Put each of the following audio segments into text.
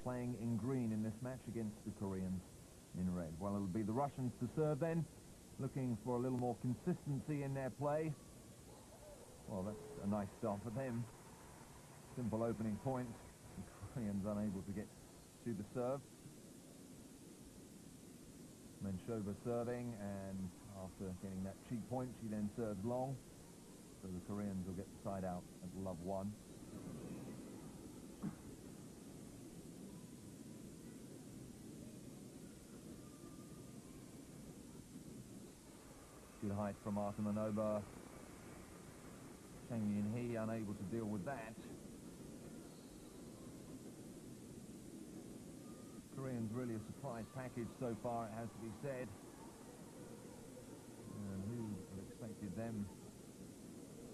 playing in green in this match against the Koreans in red. Well, it'll be the Russians to serve then, looking for a little more consistency in their play. Well, that's a nice start for them. Simple opening point. The Koreans unable to get to the serve. Menshova serving, and after getting that cheap point, she then serves long. So the Koreans will get the side out at love 1. Good height from Artemanova. Chang Yun-hee unable to deal with that. Koreans really a surprise package so far, it has to be said. And who would have expected them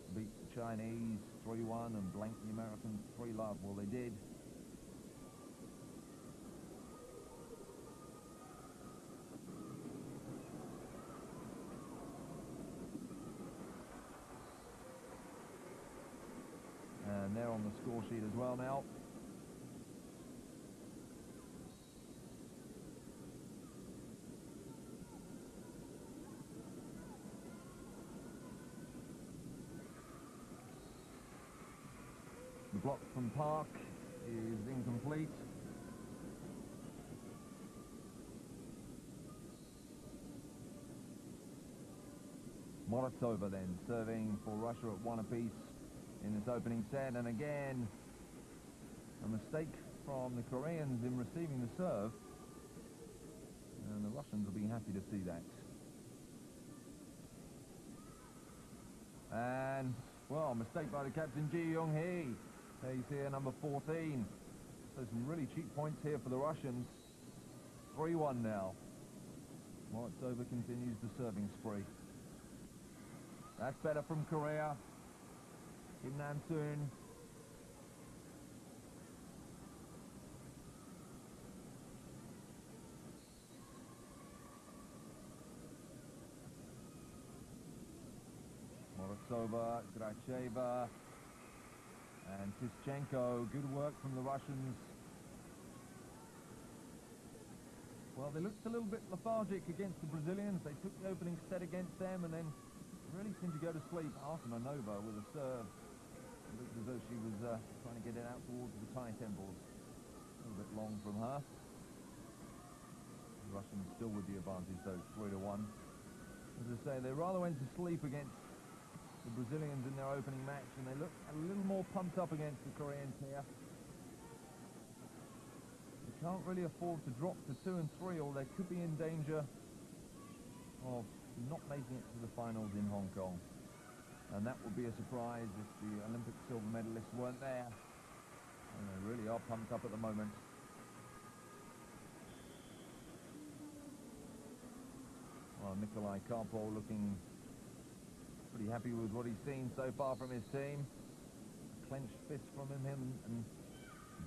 to beat the Chinese 3-1 and blank the Americans 3-0? Well, they did. And they're on the score sheet as well now. The block from Park is incomplete. Morozova then serving for Russia at 1 apiece in this opening set, and again a mistake from the Koreans in receiving the serve, and the Russians will be happy to see that. And well, mistake by the captain Ji Young-hee. He's here, number 14. So some really cheap points here for the Russians. 3-1 now. Morozova continues the serving spree. That's better from Korea. Kim Nam-soon. Morozova, Gracheva, and Tischenko. Good work from the Russians. Well, they looked a little bit lethargic against the Brazilians. They took the opening set against them and then really seemed to go to sleep. Artemanova with a serve. It looked as though she was trying to get it out towards the Thai temples. A little bit long from her. The Russians still with the advantage though, 3-1. As I say, they rather went to sleep against the Brazilians in their opening match, and they looked a little more pumped up against the Koreans here. They can't really afford to drop to 2 and 3, or they could be in danger of not making it to the finals in Hong Kong. And that would be a surprise if the Olympic silver medalists weren't there. And they really are pumped up at the moment. Well, Nikolai Karpov looking pretty happy with what he's seen so far from his team. A clenched fist from him and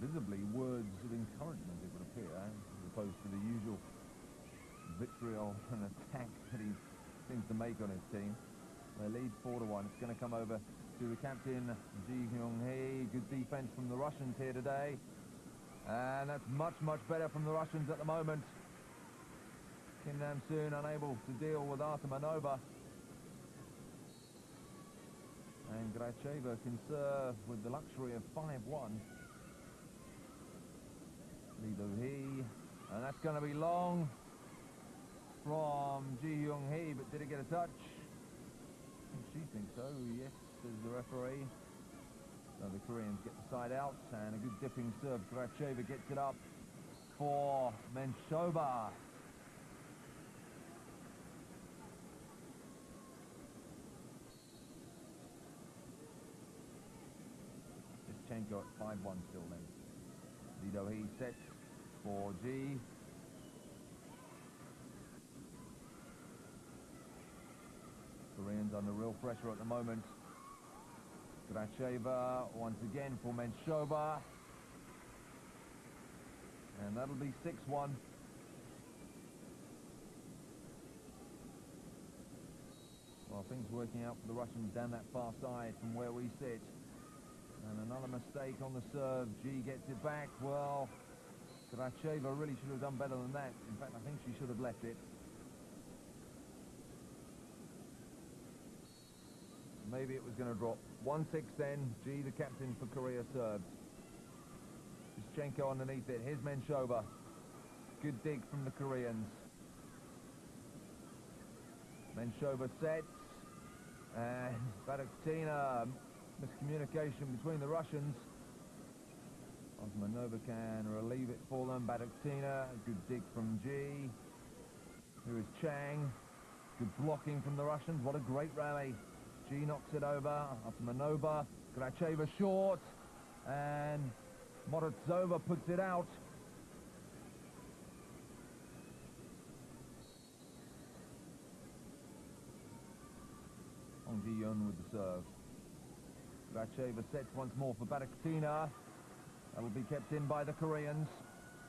visibly words of encouragement, it would appear, as opposed to the usual vitriol and attack that he seems to make on his team. They lead 4-1. It's going to come over to the captain, Ji Young-hee. Good defense from the Russians here today. And that's much, much better from the Russians at the moment. Kim Nam-soon unable to deal with Artemanova. And Gracheva can serve with the luxury of 5-1. Lee Do-hee. And that's going to be long from Ji Young-hee, but did it get a touch? She thinks so, yes, says the referee. So the Koreans get the side out, and a good dipping serve. Gracheva gets it up for Menshova. Tischenko at 5-1 still then. Lee Do-hee sets for Ji. Koreans under real pressure at the moment. Gracheva once again for Menshova. And that'll be 6-1. Well, things working out for the Russians down that far side from where we sit. And another mistake on the serve. Ji gets it back. Well, Gracheva really should have done better than that. In fact, I think she should have left it. Maybe it was going to drop. 1-6 then. G, the captain for Korea, serves. Shchenko underneath it. Here's Menshova. Good dig from the Koreans. Menshova sets. And Baduktina. Miscommunication between the Russians. Osmanova can relieve it for them. Baduktina. Good dig from G. Here is Chang. Good blocking from the Russians. What a great rally. G knocks it over. Osmanova. Gracheva short. And Morozova puts it out. Hong Ji-yun with the serve. Gracheva sets once more for Baduktina. That'll be kept in by the Koreans.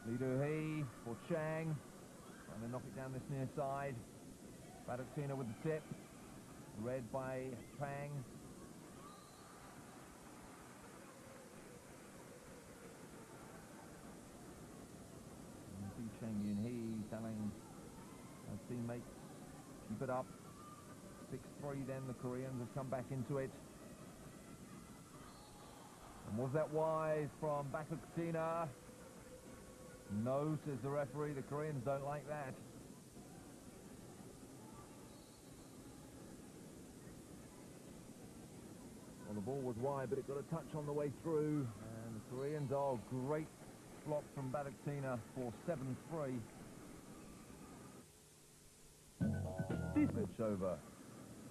Lee Do-hee for Chang. Trying to knock it down this near side. Baduktina with the tip. Read by Pang. Chang Yun-hee telling his teammates, keep it up. 6-3 then, the Koreans have come back into it. And was that wise from Baduktina? No, says the referee. The Koreans don't like that. Well, the ball was wide, but it got a touch on the way through. And the Koreans, oh, great block from Baduktina for 7-3. Menshova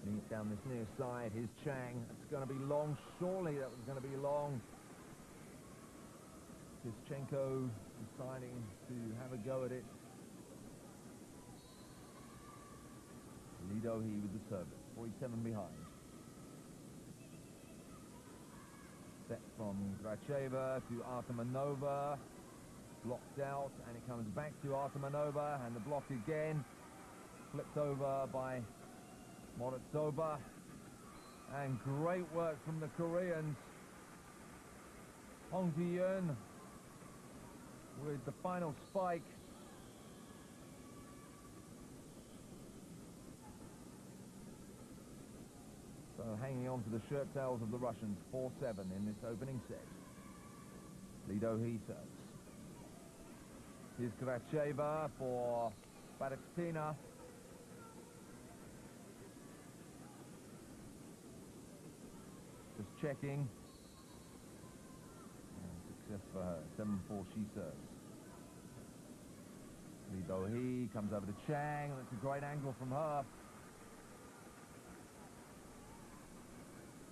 leads down this near side. Here's Chang. It's going to be long. Surely that was going to be long. Shchenko deciding to have a go at it. Lee Do-hee with the service. 47 behind. Set from Gracheva to Artemanova. Blocked out, and it comes back to Artemanova, and the block again. Flipped over by Morozova. And great work from the Koreans. Hong Ji-yun with the final spike. So hanging on to the shirt tails of the Russians. 4-7 in this opening set. Lee Do-hee serves. Here's Gracheva for Baduktina. Just checking. And success for her. 7-4 she serves. Lee Do-hee comes over to Chang. That's a great angle from her.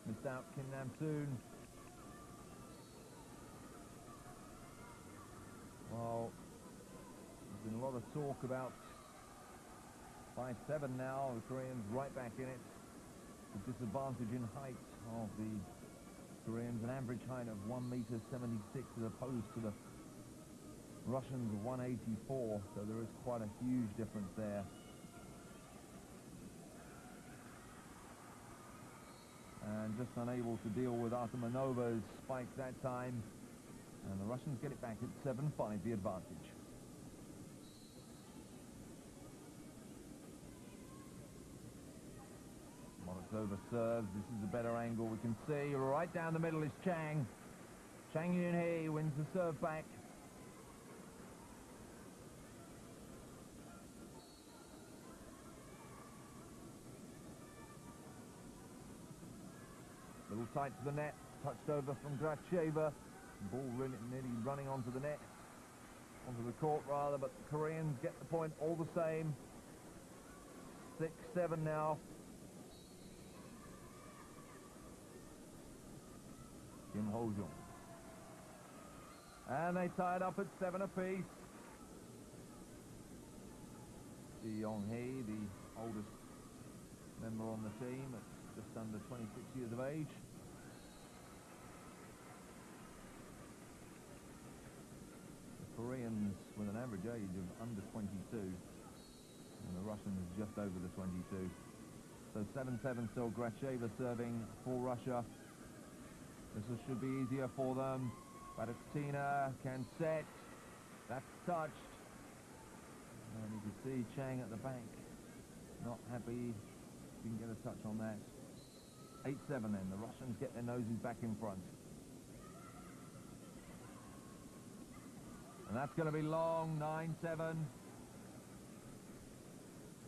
Missed out Kim Nam-soon. Well, there's been a lot of talk about 5-7 now. The Koreans right back in it. The disadvantage in height of the Koreans, an average height of 1.76 as opposed to the Russians 184. So there is quite a huge difference there. And just unable to deal with Artemanova's spike that time. And the Russians get it back at 7-5, the advantage. Morozova serves. This is a better angle. We can see right down the middle is Chang. Chang Yun-hee wins the serve back. Little tight to the net. Touched over from Gracheva. Ball really nearly running onto the net. Onto the court rather, but the Koreans get the point all the same. 6-7 now. Kim Ho-jung. And they tie it up at 7 apiece. Ji Yong-hee, the oldest member on the team, at just under 26 years of age. The Koreans with an average age of under 22, and the Russians just over the 22. So 7-7 still. Gracheva serving for Russia. This should be easier for them. Baduktina can set. That's touched. And you can see Chang at the back. Not happy. Didn't get a touch on that. 8-7 then. The Russians get their noses back in front. And that's going to be long. 9-7.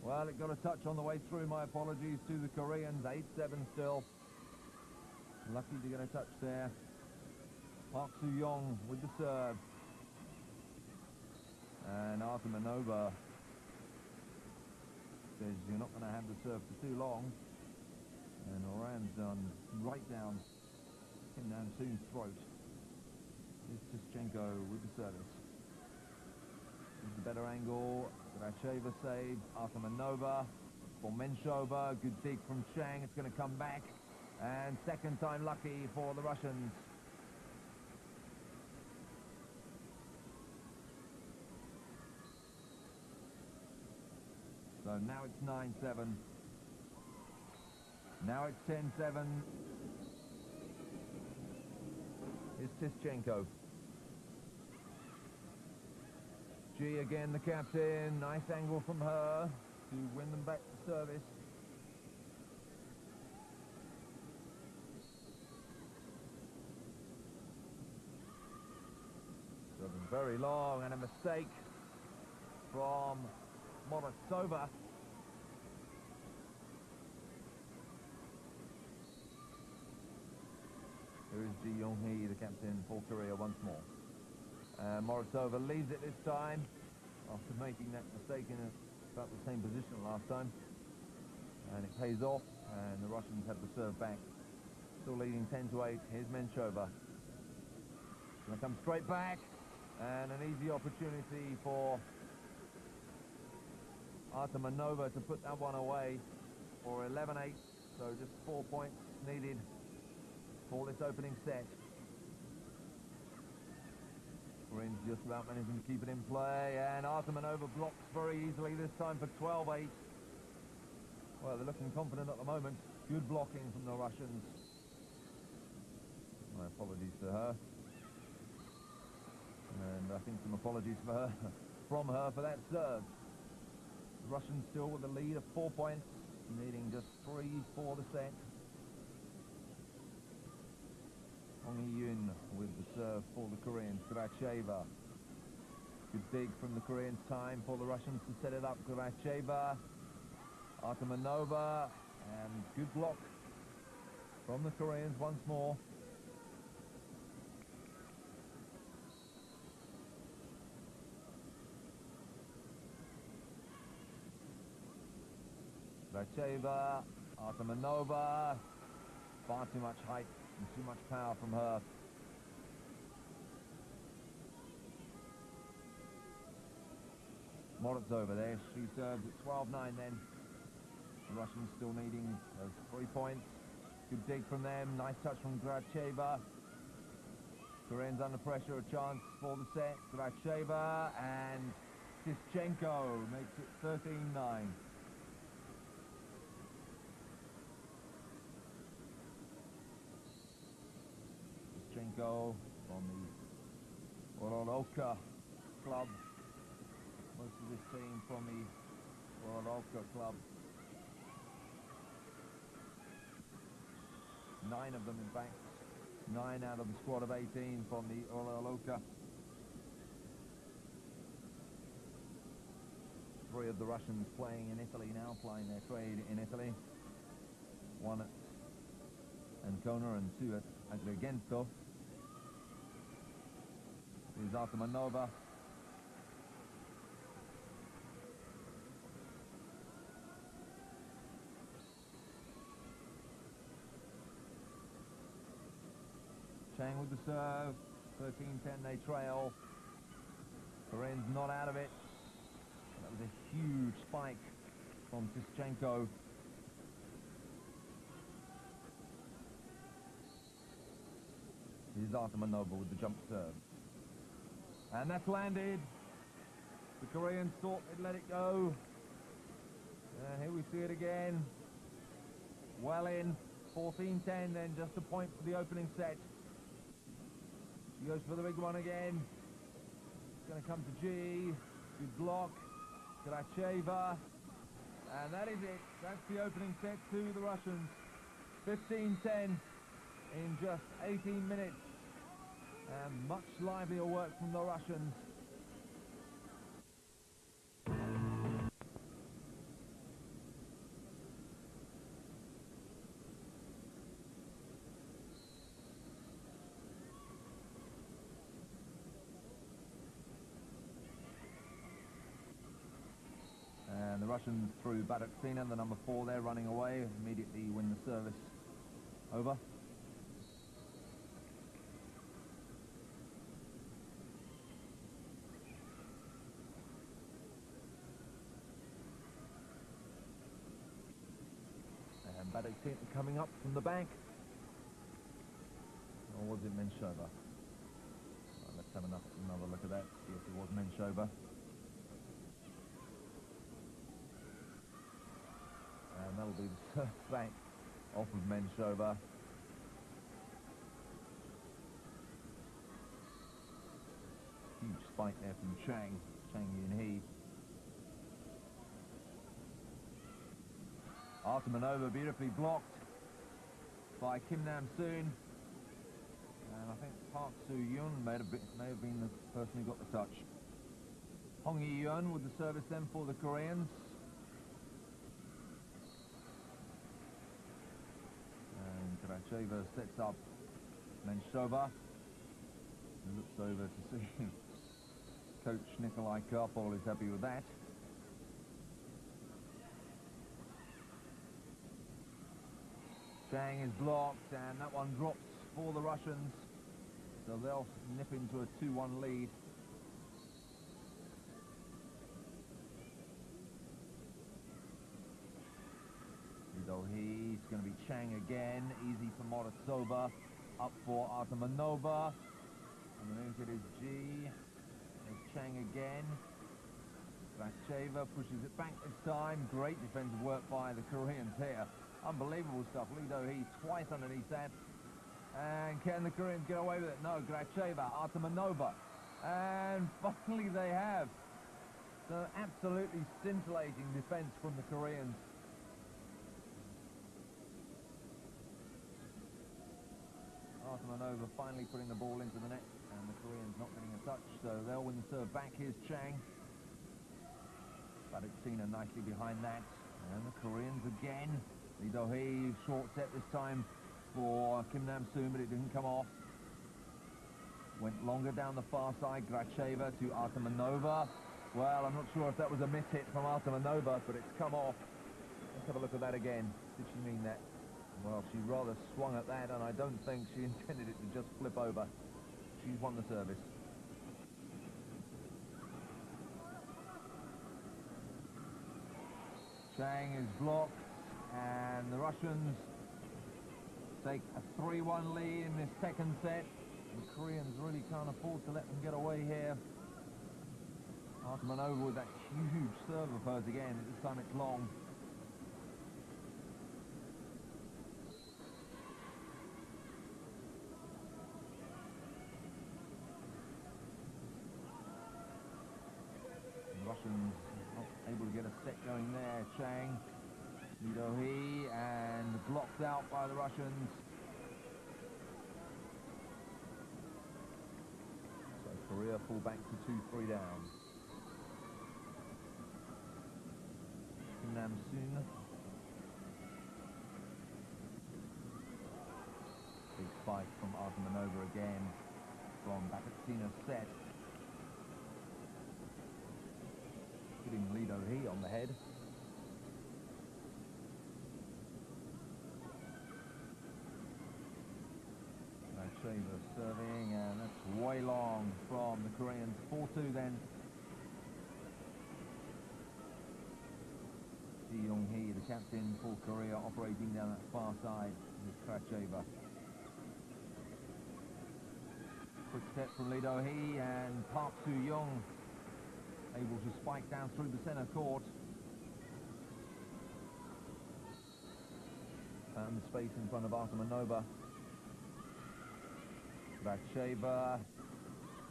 Well, it got a touch on the way through. My apologies to the Koreans. 8-7 still. Lucky to get a touch there. Park Soo-young with the serve. And Arthur Manova says you're not going to have the serve for too long. And Oran's done right down, came down Soon's throat. Here's Tischenko with the service. Here's the better angle. Gracheva save. Arthur Manova for Menshova. Good dig from Chang. It's going to come back. And second time lucky for the Russians. So now it's 9-7. Now it's 10-7. Here's Tischenko. G again, the captain. Nice angle from her to win them back to service. Serving very long, and a mistake from Morozova. Here is Ji Yong-hee, the captain for Korea once more. Morozova leads it this time after making that mistake in about the same position last time. And it pays off, and the Russians have the serve back. Still leading 10-8. Here's Menshova. Going to come straight back, and an easy opportunity for Arthur Manova to put that one away for 11-8. So just 4 points needed for this opening set. Koreans just about managing to keep it in play, and Arthur Manova blocks very easily this time for 12-8. Well, they're looking confident at the moment. Good blocking from the Russians. My apologies to her. And I think some apologies for her, from her for that serve. The Russians still with the lead of 4 points, needing just 3 for the set. Hong Hee-yoon with the serve for the Koreans. Gracheva. Good dig from the Koreans. Time for the Russians to set it up. Gracheva. Arthur Manova. And good block from the Koreans once more. Gracheva. Arthur Manova. Far too much height and too much power from her. Morozova there. She serves at 12-9 then. The Russians still needing those 3 points. Good dig from them. Nice touch from Gracheva. Koreans under pressure. A chance for the set. Gracheva and Tischenko makes it 13-9. Tischenko from the Volleyball club. Most of this team from the Volleyball club. 9 of them, in fact. 9 out of the squad of 18 from the Volleyball. 3 of the Russians playing in Italy now, playing their trade in Italy. 1 at Ancona and 2 at Agrigento. Here's Arthur Manova. Chang with the serve. 13-10 they trail. Koreans not out of it. That was a huge spike from Tischenko. Here's Arthur Manova with the jump serve. And that's landed. The Koreans thought they'd let it go. And here we see it again. Well in. 14-10 then, just a point for the opening set. She goes for the big one again. going to come to G. Good block. Gracheva. And that is it. That's the opening set to the Russians. 15-10 in just 18 minutes. And much livelier work from the Russians. And the Russians through Badaksina, the number 4 there, running away, immediately win the service over. And Badaksina coming up from the back. Or was it Menshova? Right, let's have another look at that, see if it was Menshova. And that'll be the serve back off of Menshova. Huge spike there from Chang Yun-hee. Artemanova beautifully blocked by Kim Nam-soon. And I think Park Soo-yoon may have been the person who got the touch. Hong Yi-yeon with the service then for the Koreans. Gracheva sets up Menshova. Looks over to see Coach Nikolai Karpol is happy with that. Chang is blocked, and that one drops for the Russians. So they'll nip into a 2-1 lead. He's going to be Chang again. Easy for Morozova. Up for Artemanova. Underneath it is G. There's Chang again. Gracheva pushes it back this time. Great defensive work by the Koreans here. Unbelievable stuff. Lee Do-hee twice underneath that. And can the Koreans get away with it? No. Gracheva, Artemanova. And finally they have. So absolutely scintillating defense from the Koreans. Artemanova finally putting the ball into the net, and the Koreans not getting a touch, so they'll win the serve back. Here's Chang. Badaksina nicely behind that, and the Koreans again. Lee Do-hee, short set this time for Kim Nam-soon, but it didn't come off. Went longer down the far side. Gracheva to Artemanova. Well, I'm not sure if that was a miss hit from Artemanova, but it's come off. Let's have a look at that again. Did she mean that? Well, she rather swung at that, and I don't think she intended it to just flip over. She's won the service. Chang is blocked, and the Russians take a 3-1 lead in this second set. The Koreans really can't afford to let them get away here. Artemanova with that huge serve of hers again. This time it's long. Russians not able to get a set going there. Chang, Lee Do-hee, and blocked out by the Russians. So Korea fall back to 2-3 down. Kim Nam-soon. Big spike from Artemanova again from Badaksina's set. Hitting Lee Do-hee on the head. Gracheva serving, and that's way long from the Koreans. 4-2 then. Ji Young-hee, the captain for Korea, operating down that far side with Gracheva. Quick set from Lee Do-hee, and Park Soo-young able to spike down through the center court. Found the space in front of Artemanova. Gracheva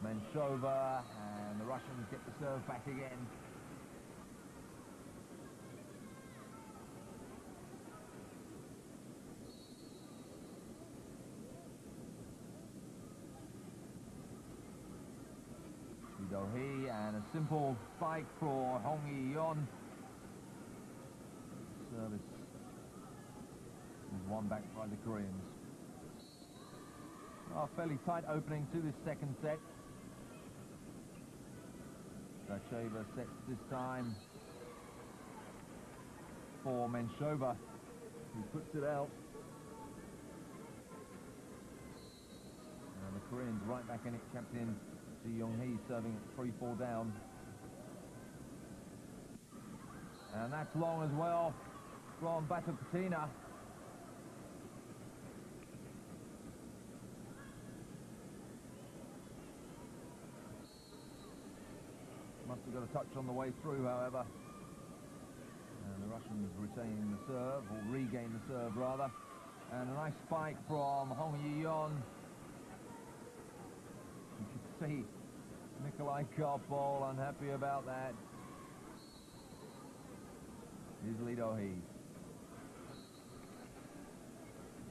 Menshova, and the Russians get the serve back again. He and a simple spike for Hong Yi-yeon. Service is won back by the Koreans. A fairly tight opening to this second set. Dracheva sets this time for Menshova, who puts it out. And the Koreans right back in it, captain Ji Young-hee serving at 3-4 down. And that's long as well from Batukatina. Must have got a touch on the way through, however. And the Russians retaining the serve, or regain the serve rather. And a nice spike from Hong Yi-yeon. You can see Nikolai Karpol unhappy about that. Here's Lee Do-hee.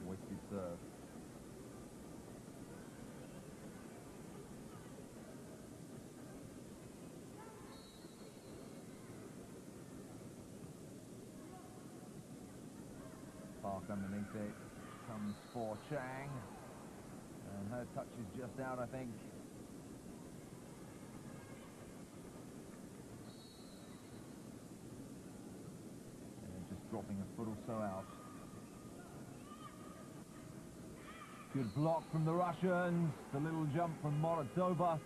Wasted serve. Park underneath it. Comes for Chang. And her touch is just out, I think. Dropping a foot or so out. Good block from the Russians. The little jump from Morozova.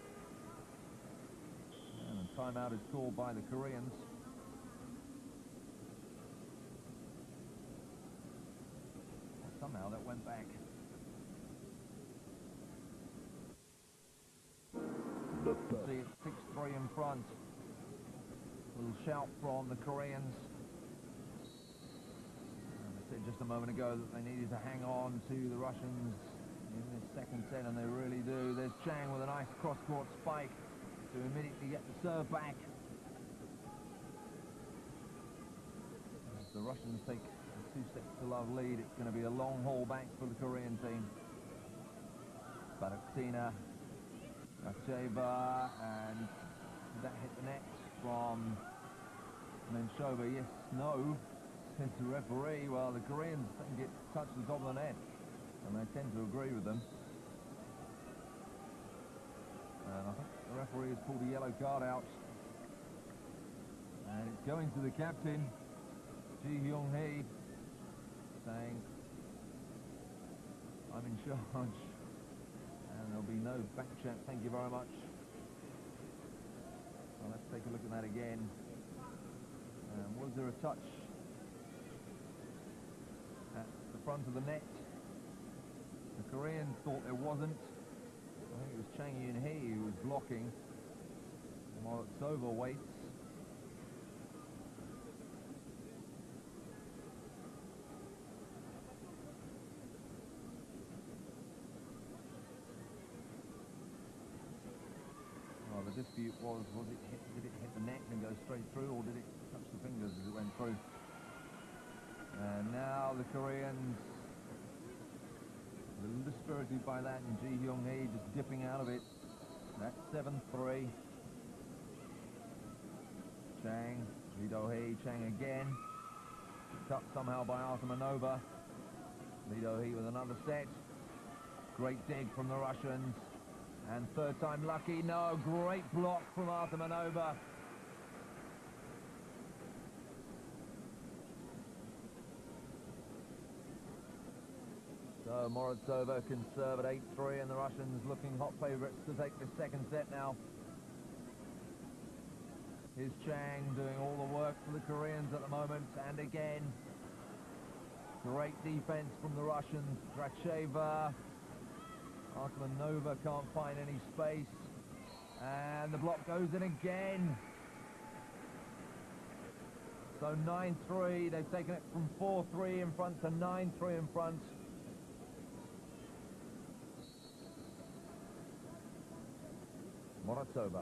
And a timeout is called by the Koreans. Somehow that went back. See, it's 6-3 in front. Little shout from the Koreans. Just a moment ago that they needed to hang on to the Russians in this second set, and they really do. There's Chang with a nice cross-court spike to immediately get the serve back. As the Russians take a 2-6-0 lead, it's going to be a long haul back for the Korean team. Batukatina, Dracheva, and that hit the net from Menshova. Yes, no. Says the referee. Well, the Koreans don't get touched the top of the net, and they tend to agree with them. And I think the referee has pulled a yellow card out, and it's going to the captain, Ji Young-hee, saying, "I'm in charge," and there'll be no back chat. Thank you very much. So let's take a look at that again. Was there a touch at the front of the net? The Koreans thought there wasn't. I think it was Chang Yoon-hee who was blocking. Morozova waits. Well, the dispute was did it hit the net and go straight through, or did it touch the fingers as it went through? And now the Koreans, a little dispirited by that, and Ji Young-hee just dipping out of it. That's 7-3. Chang, Lee Do-hee, Chang again. Picked up somehow by Artemanova. Lee Do-hee with another set. Great dig from the Russians. And third time lucky. No, great block from Artemanova. So Morozova can serve at 8-3, and the Russians looking hot favourites to take the second set now. Here's Chang doing all the work for the Koreans at the moment, and again, great defense from the Russians. Dracheva, Artemanova can't find any space, and the block goes in again. So 9-3, they've taken it from 4-3 in front to 9-3 in front. Morozova.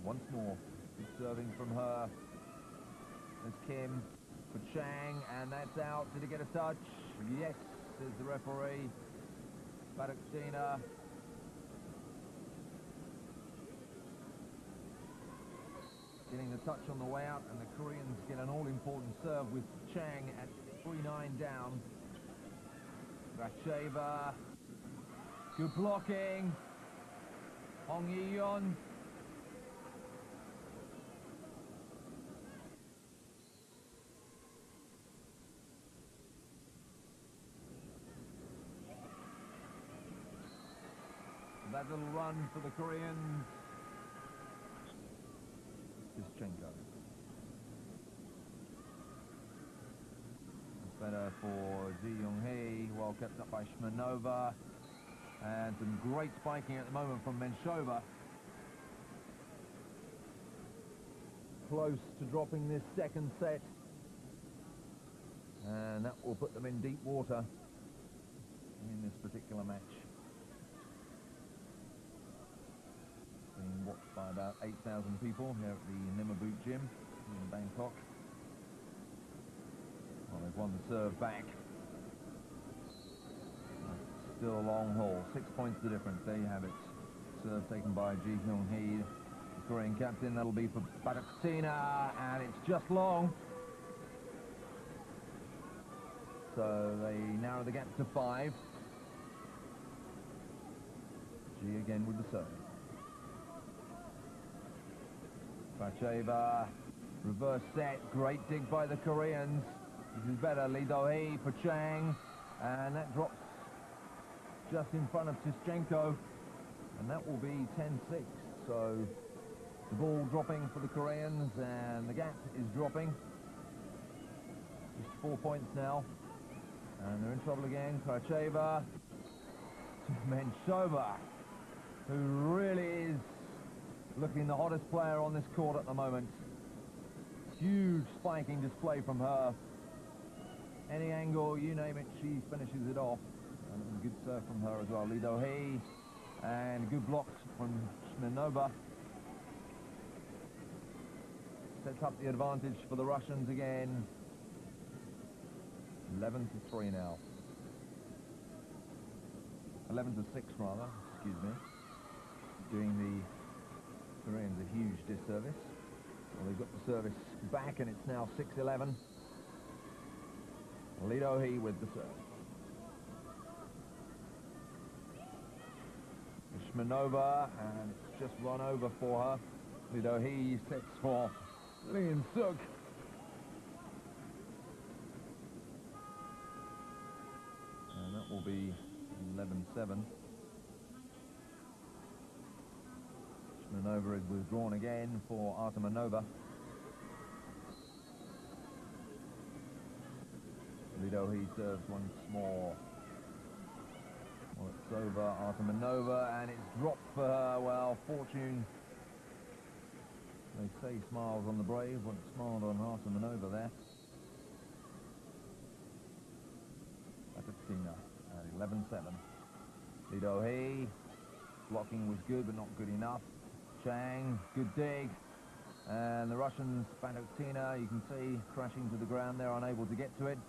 Once more. Good serving from her. There's Kim for Chang, and that's out. Did he get a touch? Yes, says the referee. Baraktina. Getting the touch on the way out, and the Koreans get an all-important serve with Chang at 3-9 down. Gracheva. Good blocking. Hong Yi-yeon. That little run for the Koreans. Tischenko. Better for Ji Young-hee, well kept up by Shmanova. And some great spiking at the moment from Menshova. Close to dropping this second set. And that will put them in deep water in this particular match. Being watched by about 8,000 people here at the Nimmaboot Gym in Bangkok. Well, they've won the serve back. Still a long haul. 6 points the difference. There you have it. Serve taken by Ji Hyung-hee, the Korean captain. That'll be for Baraktina, and it's just long. So they narrow the gap to 5. Ji again with the serve. Gracheva, reverse set, great dig by the Koreans. This is better, Lee Do-hee for Chang, and that drops just in front of Tischenko, and that will be 10-6. So the ball dropping for the Koreans, and the gap is dropping. Just 4 points now, and they're in trouble again. Gracheva to Menshova, who really is looking the hottest player on this court at the moment. Huge spiking display from her. Any angle, you name it, she finishes it off. And it was a good serve from her as well. Lee Do-hee, and good blocks from Shmanova. Sets up the advantage for the Russians again. 11-3 now. 11-6 rather, excuse me. Doing the Koreans a huge disservice. Well, they've got the service back, and it's now 6-11. Lee Do-hee with the serve. Shmanova, and it's just run over for her. Lee Do-hee sets for Lee In-suk. And that will be 11-7. Shmanova is withdrawn again for Artemanova. Lee Do-hee serves once more. Well, it's over, Artemanova, and it's dropped for her. Well, fortune. They say smiles on the brave, but it smiled on Artemanova there. Bataktina at 11-7. Lee Do-hee, blocking was good, but not good enough. Chang, good dig. And the Russians, Bataktina, you can see, crashing to the ground there, unable to get to it.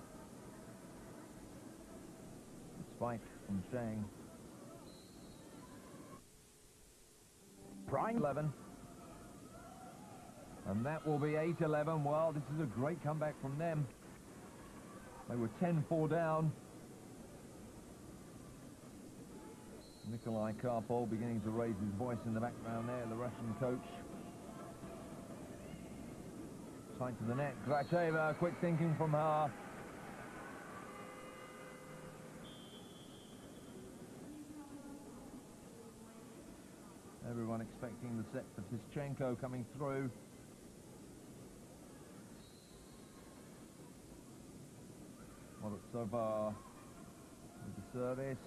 Spike from Chang. Prime 11. And that will be 8-11. Well, this is a great comeback from them. They were 10-4 down. Nikolai Karpov beginning to raise his voice in the background there, the Russian coach. Tight to the net. Gracheva, quick thinking from her. Everyone expecting the set for Tischenko coming through. Morozova with the service.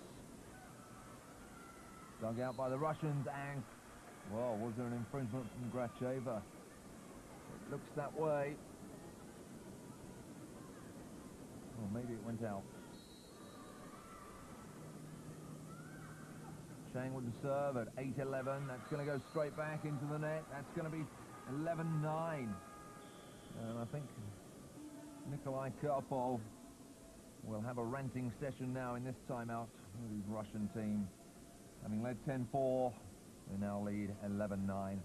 Dug out by the Russians, and, well, was there an infringement from Gracheva? It looks that way. Or maybe it went out. Chang with the serve at 8-11. That's going to go straight back into the net. That's going to be 11-9. And I think Nikolai Karpov will have a ranting session now in this timeout with his Russian team. Having led 10-4, they now lead 11-9.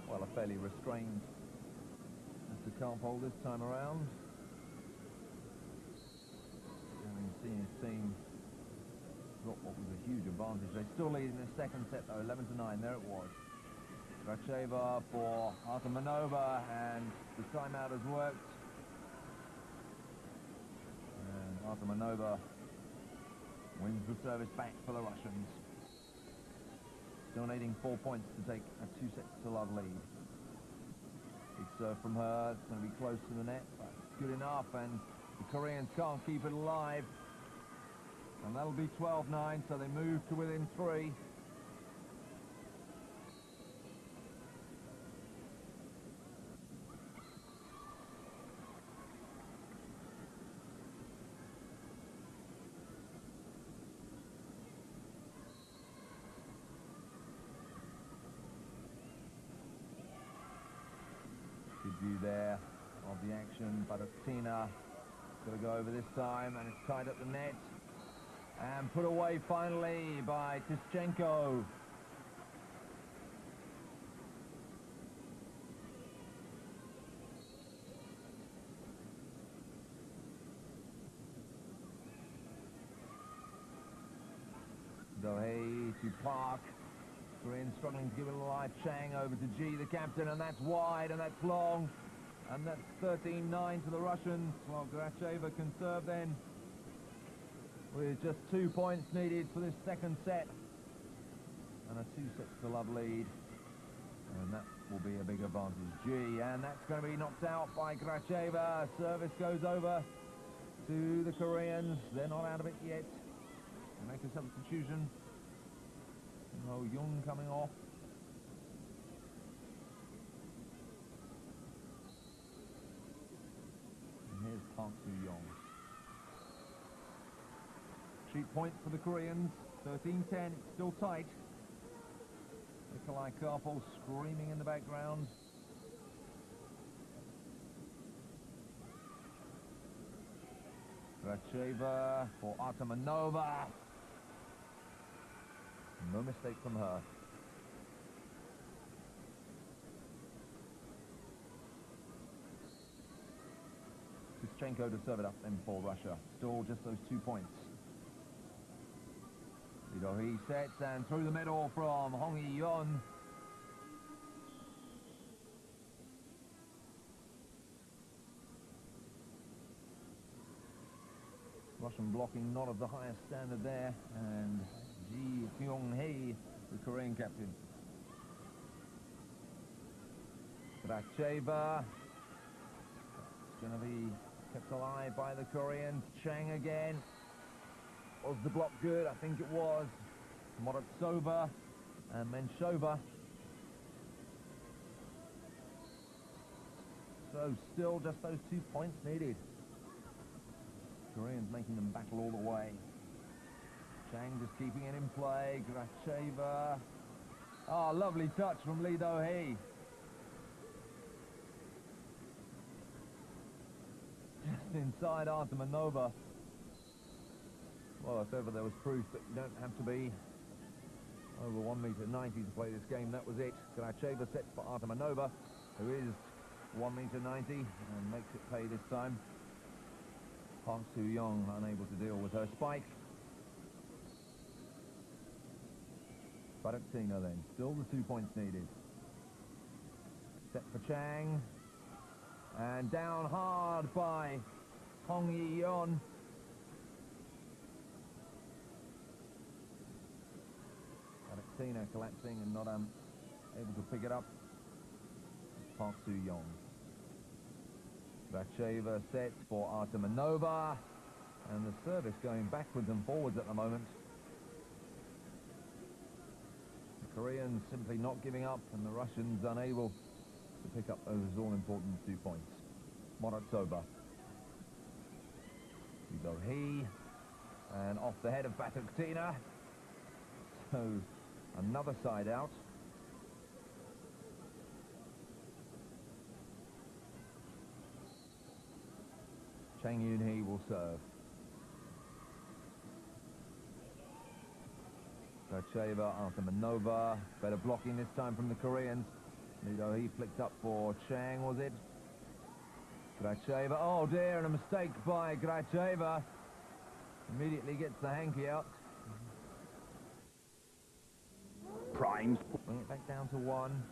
Well, a fairly restrained Mr. Karpov this time around. Having seen his team drop what was a huge advantage. They still lead in the second set though, 11-9. There it was. Gracheva for Artemanova, and the timeout has worked. And Artemanova wins the service back for the Russians. Still needing 4 points to take a 2-6-love lead. Big serve from her. It's going to be close to the net, but good enough, and the Koreans can't keep it alive. And that'll be 12-9, so they move to within 3. Good view there of the action. Baratina going to go over this time, and it's tied up the net and put away finally by Tischenko. Dohei to Park. Korean struggling to give it a live. Chang over to G, the captain, and that's wide, and that's long, and that's 13-9 to the Russians. Well, Gracheva can serve then with just 2 points needed for this second set, and a 2-6-love lead, and that will be a big advantage. G, and that's going to be knocked out by Gracheva. Service goes over to the Koreans. They're not out of it yet. They make a substitution. Oh, Young coming off. And here's Park Soo-young. Cheap point for the Koreans. 13-10, it's still tight. Nikolai Karpov screaming in the background. Gracheva for Artemanova. No mistake from her. Tischenko to serve it up then for Russia. Still just those 2 points. He sets, and through the middle from Hong Yi-yeon. Russian blocking not of the highest standard there, and Ji Hyung-hee, the Korean captain. Gracheva. It's going to be kept alive by the Koreans. Chang again. Was the block good? I think it was. Morozova and Menshova. So still just those 2 points needed. Koreans making them battle all the way. Chang just keeping it in play. Gracheva. Oh, lovely touch from Lee Do-hee. Just inside Artemanova. Well, if ever there was proof that you don't have to be over 1m90 to play this game, that was it. Gracheva sets for Artemanova, who is 1m90 and makes it pay this time. Park Soo-young unable to deal with her spike. Baratina then, still the 2 points needed. Set for Chang. And down hard by Hong Yi-yeon. Baratina collapsing and not able to pick it up. Park Soo-young. Gracheva sets for Artemanova, and the service going backwards and forwards at the moment. The Koreans simply not giving up, and the Russians unable to pick up those all-important 2 points. Morozova. He, and off the head of Batuktina. So another side out. Chang Yun-hee will serve. Gracheva, Artemanova. Better blocking this time from the Koreans. He flicked up for Chang, was it? Gracheva. Oh dear, and a mistake by Gracheva. Immediately gets the hanky out. Prime. Bring it back down to 1.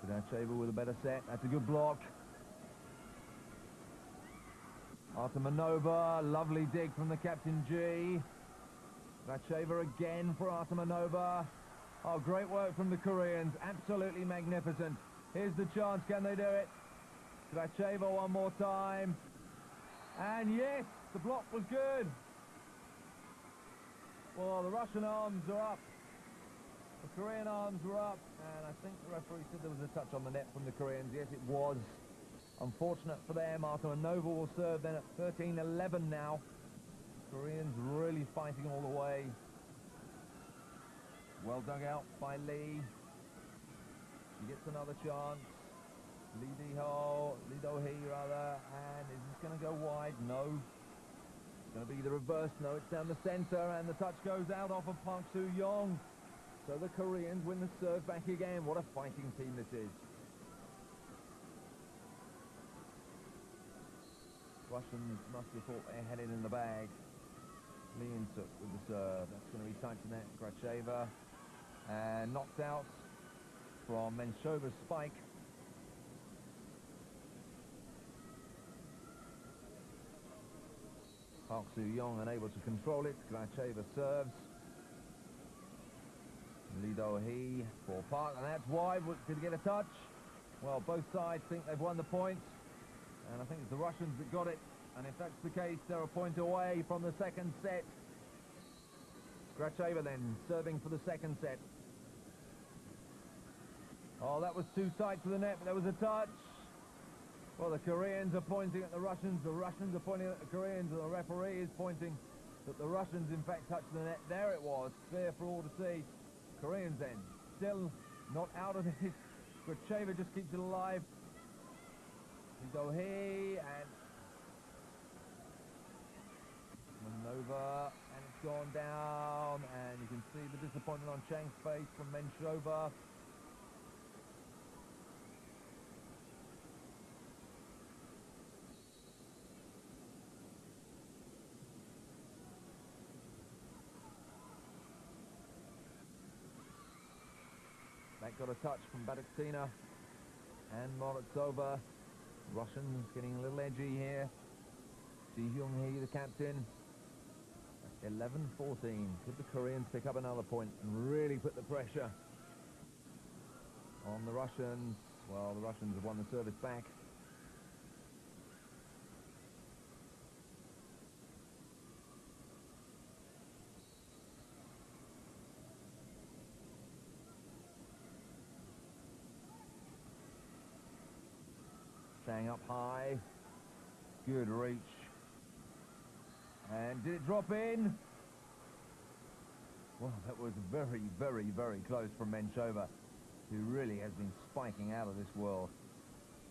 Gracheva with a better set. That's a good block. Artemanova, lovely dig from the captain G. Gracheva again for Artemanova. Oh, great work from the Koreans. Absolutely magnificent. Here's the chance. Can they do it? Gracheva one more time. And yes, the block was good. Well, the Russian arms are up. The Korean arms were up. And I think the referee said there was a touch on the net from the Koreans. Yes, it was. Unfortunate for them. Artemanova will serve then at 13-11 now. Koreans really fighting all the way. Well dug out by Lee. He gets another chance. Lee Do-hee rather. And is this going to go wide? No. It's going to be the reverse. No, it's down the center. And the touch goes out off of Park Soo-young. So the Koreans win the serve back again. What a fighting team this is. Russians must have thought they had it in the bag. Liensuk with the serve. That's going to be tight to net. Gracheva. And knocked out from Menshova's spike. Park Soo-young unable to control it. Gracheva serves. Lee Do-hee for Park, and that's wide. Did he get a touch? Well, both sides think they've won the point. And I think it's the Russians that got it. And if that's the case, they're a point away from the second set. Gracheva then serving for the second set. Oh, that was too tight to the net, but there was a touch. Well, the Koreans are pointing at the Russians are pointing at the Koreans, and the referee is pointing that the Russians in fact touched the net. There it was, clear for all to see. Koreans then, still not out of it. Gracheva just keeps it alive. Do-hee and Manova, and it's gone down, and you can see the disappointment on Chang's face from Menshova. That got a touch from Batuktina and Morozova. Russians getting a little edgy here. Ji-hyung-hee, the captain. 11-14. Could the Koreans pick up another point and really put the pressure on the Russians? Well, the Russians have won the service back. Chang up high. Good reach. And did it drop in? Well, that was very, very, very close from Menshova, who really has been spiking out of this world.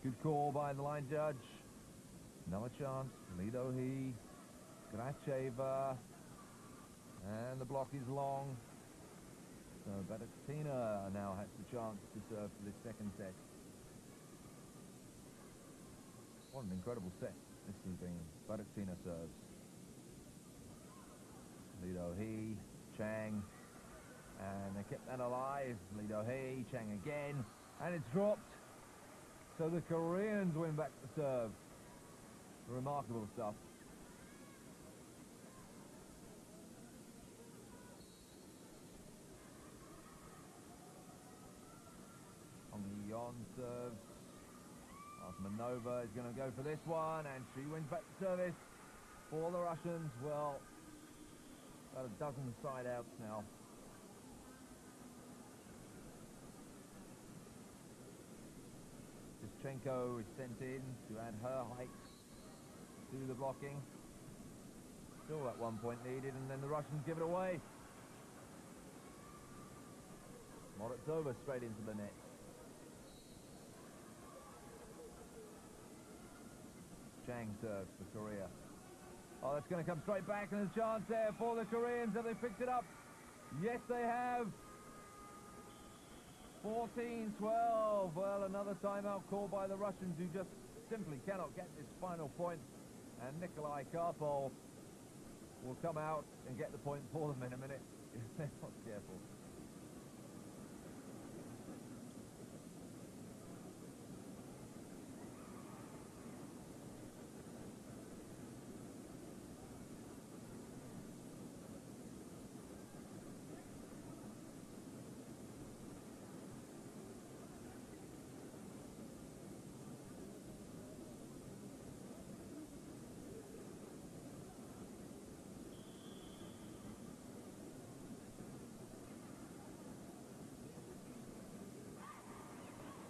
Good call by the line judge. Another chance. Lee Do-hee. Gracheva. And the block is long. So Batuktina now has the chance to serve for this second set. What an incredible set this has been. Batuktina serves. Lee Do-hee, Chang, and they kept that alive. Lee Do-hee, Chang again, and it's dropped. So the Koreans win back the serve. Remarkable stuff. Artemanova is going to go for this one, and she wins back to service for the Russians. Well, about a dozen side outs now. Shevchenko is sent in to add her height to the blocking. Still at 1 point needed, and then the Russians give it away. Morozova straight into the net. Chang serves for Korea. Oh, that's going to come straight back, and there's a chance there for the Koreans. Have they picked it up? Yes, they have. 14-12. Well, another timeout call by the Russians, who just simply cannot get this final point. And Nikolai Karpov will come out and get the point for them in a minute if they're not careful.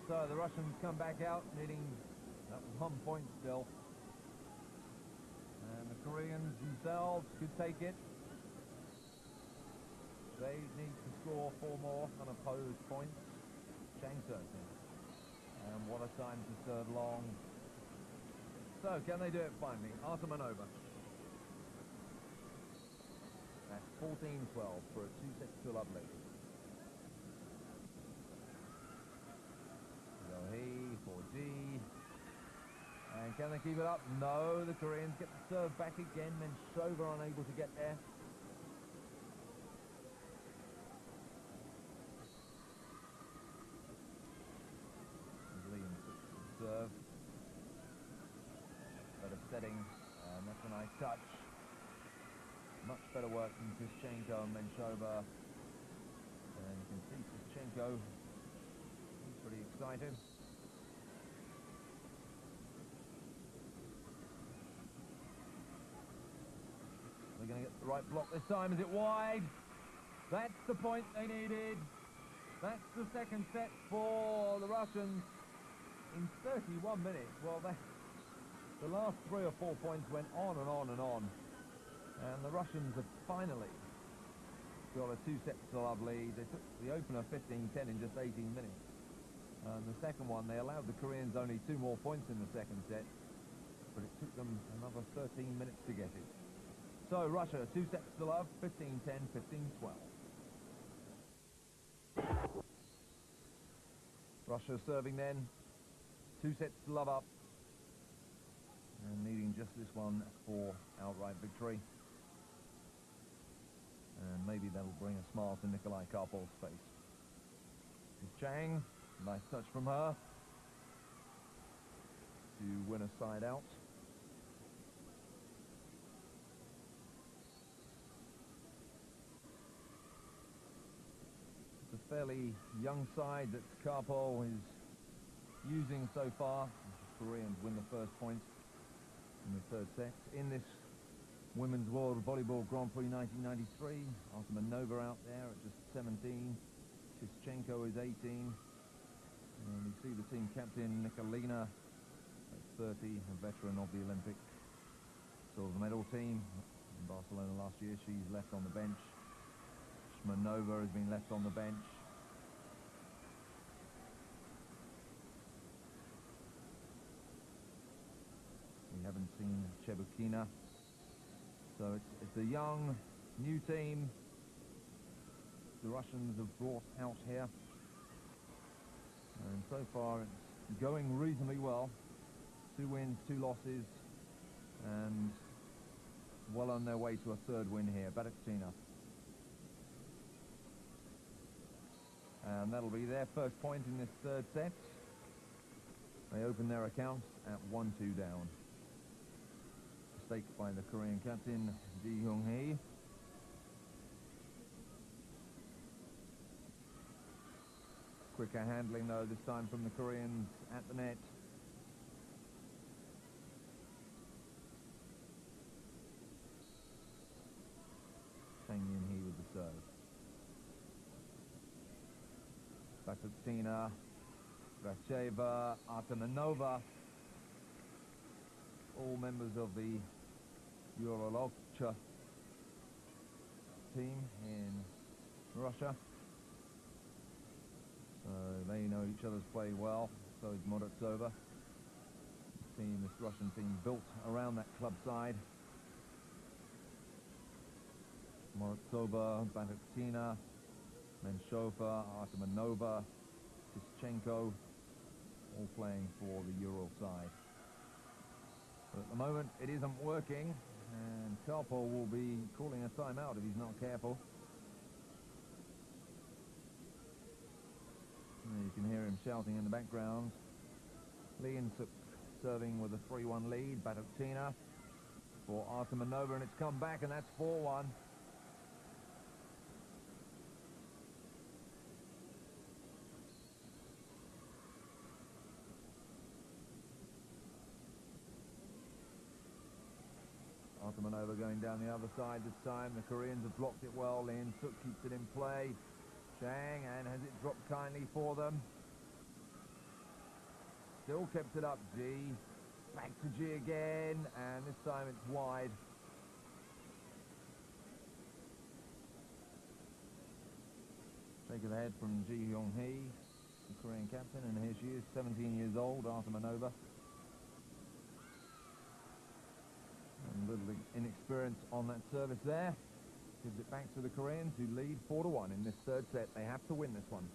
So the Russians come back out needing 1 point still. And the Koreans themselves could take it. They need to score 4 more unopposed points. Chang serves in. And what a time to serve long. So can they do it finally? Artemanova. That's 14-12 for a 2-6-2-love lead. For G. And can they keep it up? No, the Koreans get the serve back again, then Shova unable to get there. Liam serve. Better setting, and that's a nice touch. Much better work from Shevchenko and Menshova. And you can see Shevchenko, he's pretty excited. They're going to get the right block this time. Is it wide? That's the point they needed. That's the second set for the Russians in 31 minutes. Well, the last 3 or 4 points went on and on and on. And the Russians have finally got a 2-6-2-love lead. They took the opener 15-10 in just 18 minutes. And the second one, they allowed the Koreans only 2 more points in the second set. But it took them another 13 minutes to get it. So Russia, 2-6-2-love, 15-10, 15-12. Russia serving then, 2-6-2-love up. And needing just this one for outright victory. And maybe that'll bring a smile to Nikolai Karpov's face. Chang, nice touch from her to win a side out. It's a fairly young side that Karpov is using so far. The Koreans win the first point in the third set. In this Women's World Volleyball Grand Prix 1993, Artemanova out there at just 17. Shevchenko is 18. And you see the team captain, Nikolina, at 30, a veteran of the Olympic silver medal team. In Barcelona last year, she's left on the bench. Shmanova has been left on the bench. We haven't seen Chebukina. So it's a young, new team the Russians have brought out here. And so far it's going reasonably well. 2 wins, 2 losses, and well on their way to a third win here. Baratsina. And that'll be their first point in this third set. They open their accounts at 1-2 down. Mistake by the Korean captain, Ji Hyung-hee. Quicker handling though this time from the Koreans at the net. Batutina, Gracheva, Artemanova, all members of the Eurologcha team in Russia. So they know each other's play well. So is Morozova. This Russian team built around that club side. Morozova, Batutina, Menshova, Artemanova, Tischenko, all playing for the Ural side. But at the moment it isn't working, and Karpov will be calling a timeout if he's not careful. And you can hear him shouting in the background. Liensuk serving with a 3-1 lead. Batutina for Artemanova, and it's come back, and that's 4-1. Artemanova going down the other side this time. The Koreans have blocked it well. Liensuk keeps it in play. Chang, and has it dropped kindly for them? Still kept it up, G. Back to G again, and this time it's wide. Take it ahead from Ji Hyung-hee, the Korean captain, and here she is, 17 years old, Artemanova. And a little inexperience on that service there. Gives it back to the Koreans, who lead 4-1 in this third set. They have to win this one.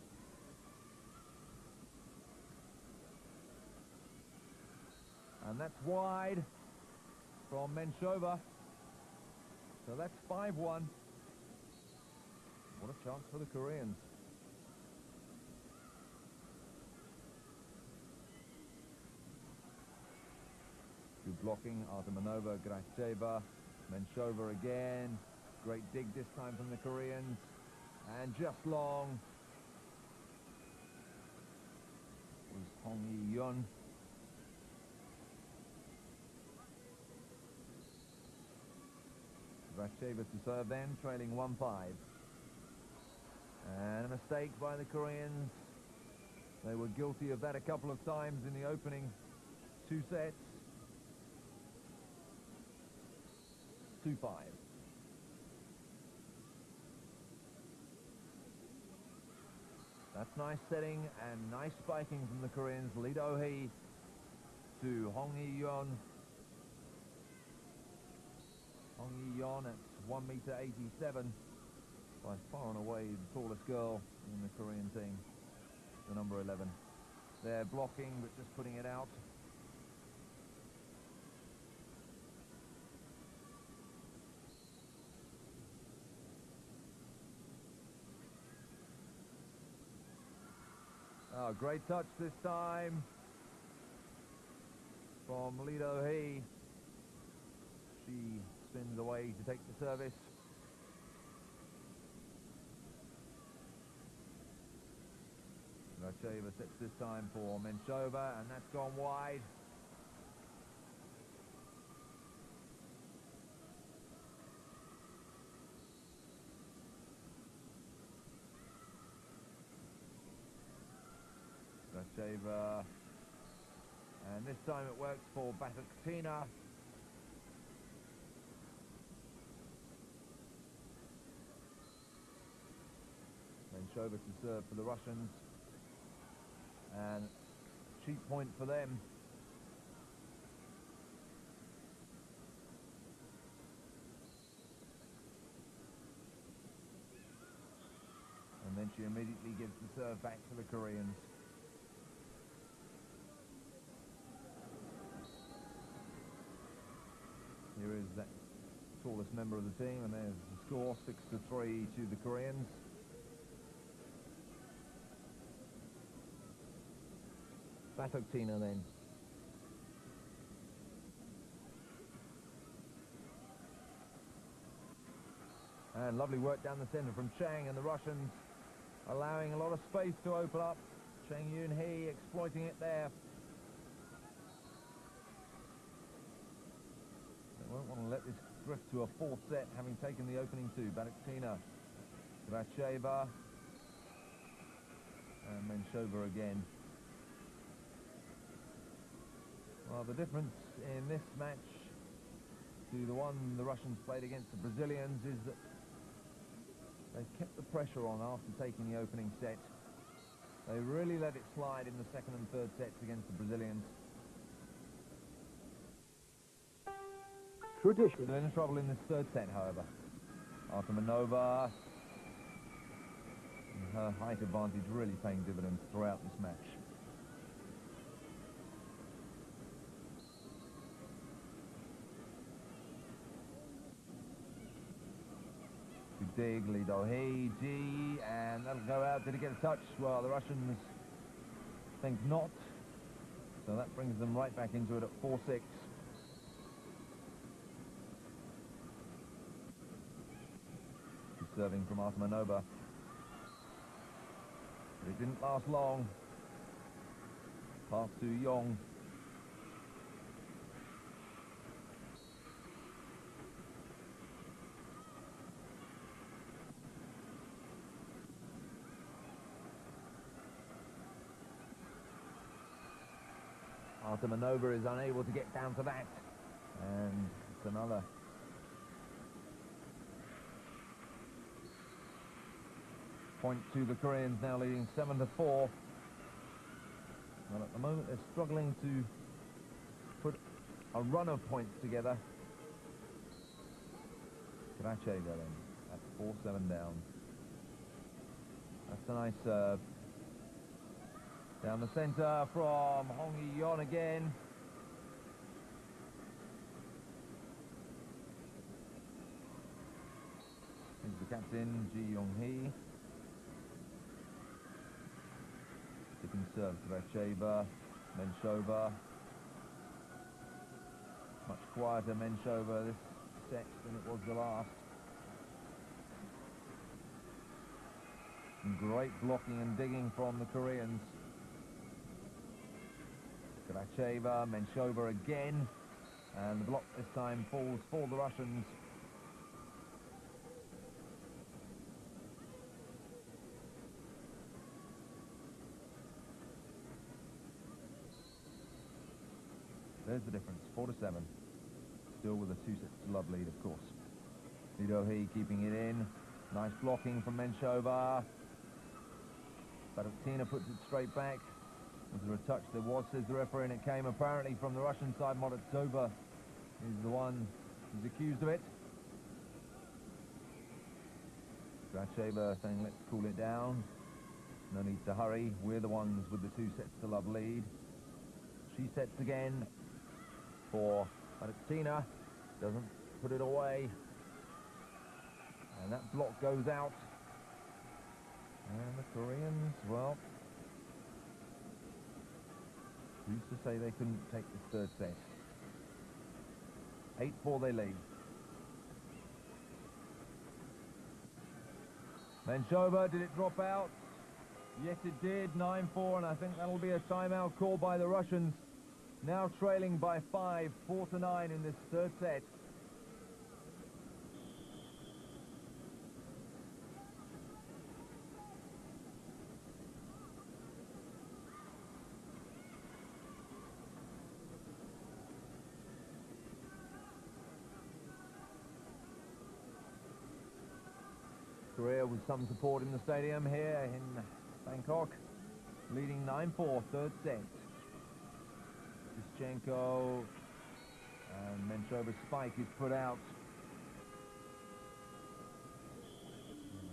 And that's wide from Menshova. So that's 5-1. What a chance for the Koreans. Good blocking, Artemanova, Gracheva, Menshova again. Great dig this time from the Koreans. And just long was Hong Yi-yeon. Gracheva to serve then, trailing 1-5. And a mistake by the Koreans. They were guilty of that a couple of times in the opening 2 sets. 2-5. That's nice setting and nice spiking from the Koreans. Lee Do-hee to Hong Yi-yeon. Hong Yi-yeon at 1m87, by far and away the tallest girl in the Korean team, the number 11. They're blocking, but just putting it out. Oh, great touch this time from Lee Do-hee. She spins away to take the service. Gracheva sets this time for Menshova, and that's gone wide. Gracheva, and this time it works for Batutina. Menshova to serve for the Russians, and cheap point for them. And then she immediately gives the serve back to the Koreans. Here is that tallest member of the team, and there's the score, 6-3 to the Koreans. Batutina then. And lovely work down the centre from Chang, and the Russians allowing a lot of space to open up. Chang Yoon-hee exploiting it there. They won't want to let this drift to a 4th set, having taken the opening 2. Batutina, Gracheva, And Menshova again. Well, the difference in this match to the one the Russians played against the Brazilians is that they kept the pressure on after taking the opening set. They really let it slide in the second and third sets against the Brazilians. Tradition. They're in trouble in this third set, however. Artemanova, her height advantage really paying dividends throughout this match. Dig, Lido He, G, and that'll go out. Did he get a touch? Well, the Russians think not. So that brings them right back into it at 4-6. She's serving from Artemanova. But it didn't last long. Pass to Yong. Artemanova is unable to get down to that, and it's another point to the Koreans, now leading 7-4. Well, at the moment they're struggling to put a run of points together. Kracheva then at 4-7 down. That's a nice serve. Down the centre from Hong Yi-yeon again. Here's the captain, Ji Yong-hee. Second serve, Kracheva, Menshova. Much quieter Menshova this set than it was the last. And great blocking and digging from the Koreans. Kracheva, Menshova again, and the block this time falls for the Russians. There's the difference, 4-7. Still with a 2-sets-to-love lead, of course. Lido He keeping it in. Nice blocking from Menshova. Barutina puts it straight back. Was there a touch? There was, says the referee, and it came apparently from the Russian side. Morozova is the one who's accused of it. Kracheva saying, let's cool it down. No need to hurry. We're the ones with the 2-sets-to-love lead. She sets again for Barutina. Doesn't put it away. And that block goes out. And the Koreans, well, who's to say they couldn't take this third set? 8-4 they lead. Menshova, did it drop out? Yes, it did. 9-4, and I think that'll be a timeout call by the Russians. Now trailing by 5, 4-9 in this third set. Korea with some support in the stadium here in Bangkok, leading 9-4, third set. Tischenko and Menshova's spike is put out.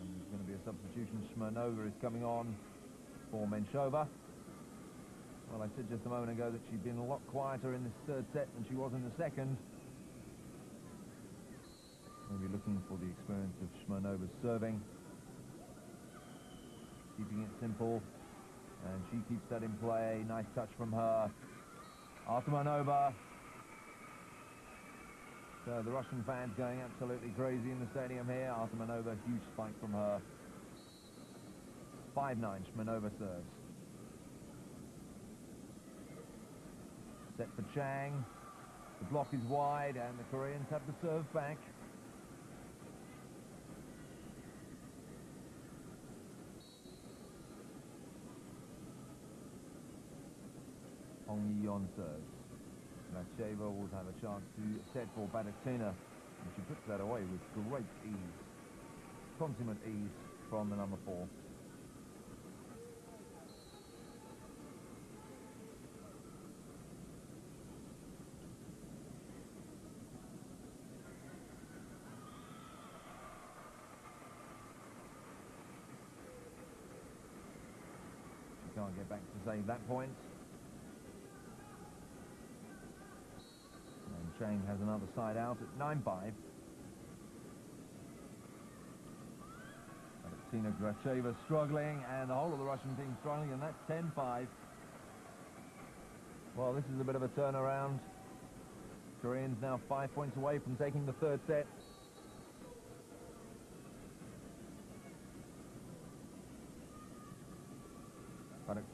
And there's going to be a substitution. Smirnova is coming on for Menshova. Well, I said just a moment ago that she'd been a lot quieter in this third set than she was in the second. We'll be looking for the experience of Smirnova's serving. Keeping it simple. And she keeps that in play. Nice touch from her. Artemanova. So the Russian fans going absolutely crazy in the stadium here. Artemanova, huge spike from her. 5-9, Smirnova serves. Set for Chang. The block is wide and the Koreans have the serve back. Wang Yi on serves. Gracheva will have a chance to set for Badatina, and she puts that away with great ease. Consummate ease from the number 4. She can't get back to save that point. And Chang has another side out at 9-5. Tina Gracheva struggling, and the whole of the Russian team struggling, and that's 10-5. Well, this is a bit of a turnaround. Koreans now 5 points away from taking the third set.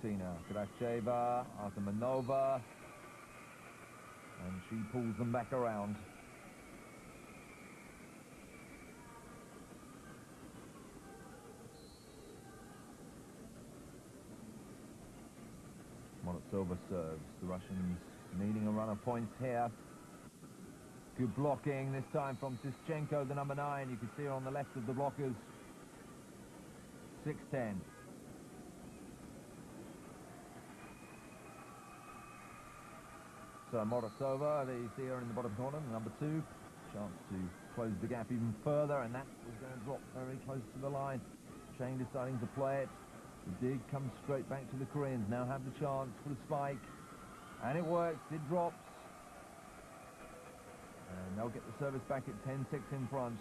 Tina Gracheva, Artemanova, and she pulls them back around. Morozova serves. The Russians needing a run of points here. Good blocking this time from Tischenko, the number 9. You can see her on the left of the blockers. 6-10. So Morozova, there you see her in the bottom corner, the number 2. Chance to close the gap even further, and that was going to drop very close to the line. Chang deciding to play it. The dig comes straight back to the Koreans. Now have the chance for the spike. And it works. It drops. And they'll get the service back at 10-6 in front.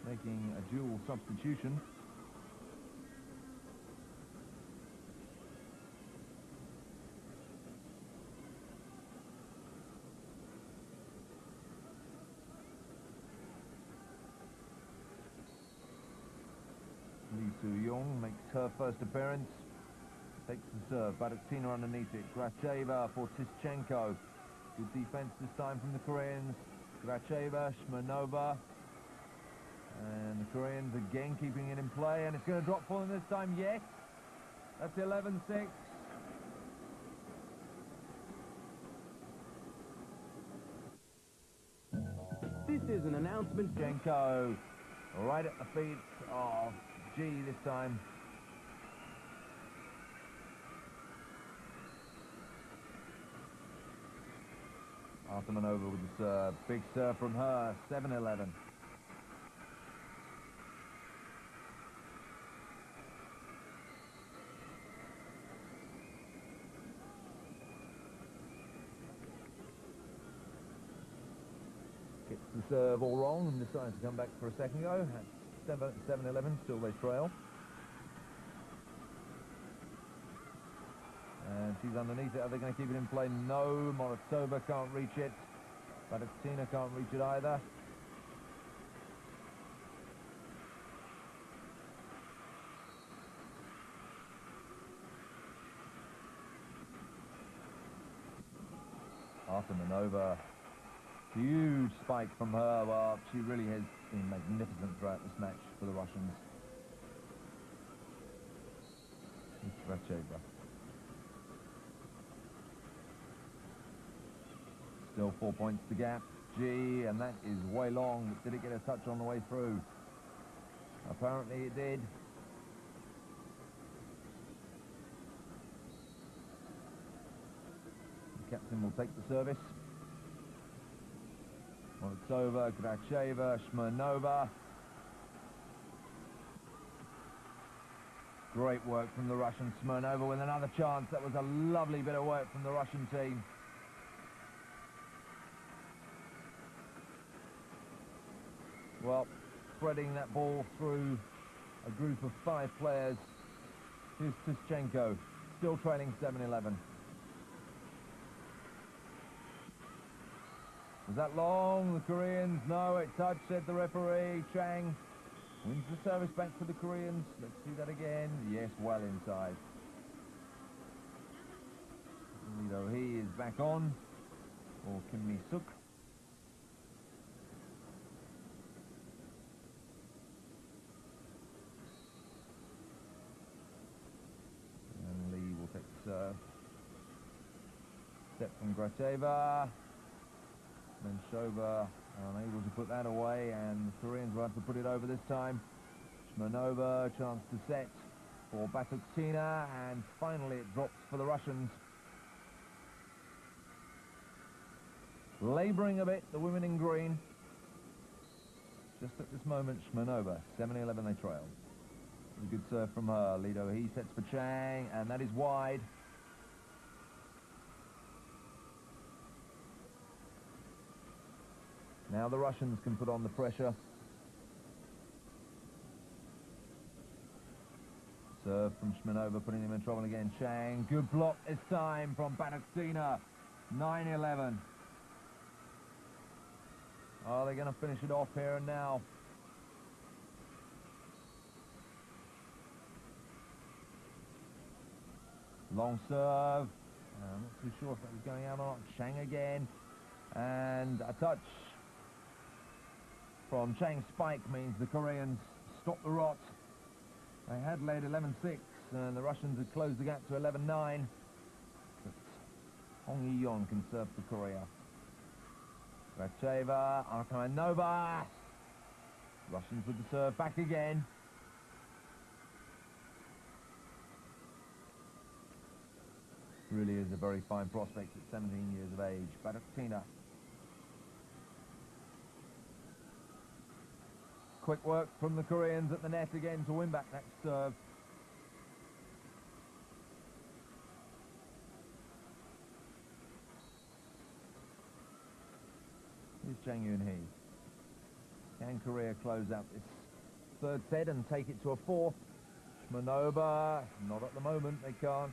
Making a dual substitution. Lee Soo-young makes her first appearance. Takes the serve. Badatina underneath it. Gracheva for Tischenko. Good defense this time from the Koreans. Gracheva, Shmanova. And the Koreans again keeping it in play. And it's going to drop for them this time. Yes. That's 11-6. This is an announcement. Tischenko right at the feet of G this time. Artemanova with the serve. Big serve from her. 7-11. Gets the serve all wrong and decides to come back for a second go. At 7-11, still they trail. And she's underneath it. Are they going to keep it in play? No. Morozova can't reach it. Badatina can't reach it either. Artemanova. Huge spike from her. Well, she really has been magnificent throughout this match for the Russians. Gracheva. Still 4 points to gap. G, and that is way long. Did it get a touch on the way through? Apparently it did. The captain will take the service. Morozova, Gracheva, Shmanova. Great work from the Russian. Shmanova with another chance. That was a lovely bit of work from the Russian team. Well, spreading that ball through a group of 5 players. Here's Tischenko, still trailing 7-11. Was that long? The Koreans? No, it touched, said the referee. Chang wins the service back to the Koreans. Let's see that again. Yes, well inside. Lee Do-hee is back on, or Kim Mi-suk. serve. Set from Gracheva. Menshova unable to put that away, and the Koreans will have to put it over this time. Shmanova, chance to set for Batuktina, and finally it drops for the Russians. Labouring a bit, the women in green. Just at this moment, Shmanova, 7-11 they trail. A good serve from her. Lido he sets for Chang, and that is wide. Now the Russians can put on the pressure. Serve from Shmanova, putting them in trouble again. Chang, good block this time from Batuktina. 9-11. Are they going to finish it off here and now? Long serve. I'm not too sure if that was going out or not. Chang again. And a touch from Chang's spike means the Koreans stop the rot. They had led 11-6, and the Russians had closed the gap to 11-9. But Hong Yi-yon can serve for Korea. Gracheva, Arkamanova. Russians with the serve back again. Really is a very fine prospect at 17 years of age. Batuktina. Quick work from the Koreans at the net again to win back that serve. Here's Chang Yun-hee. Can Korea close out this third set and take it to a fourth? Shmanova, not at the moment, they can't.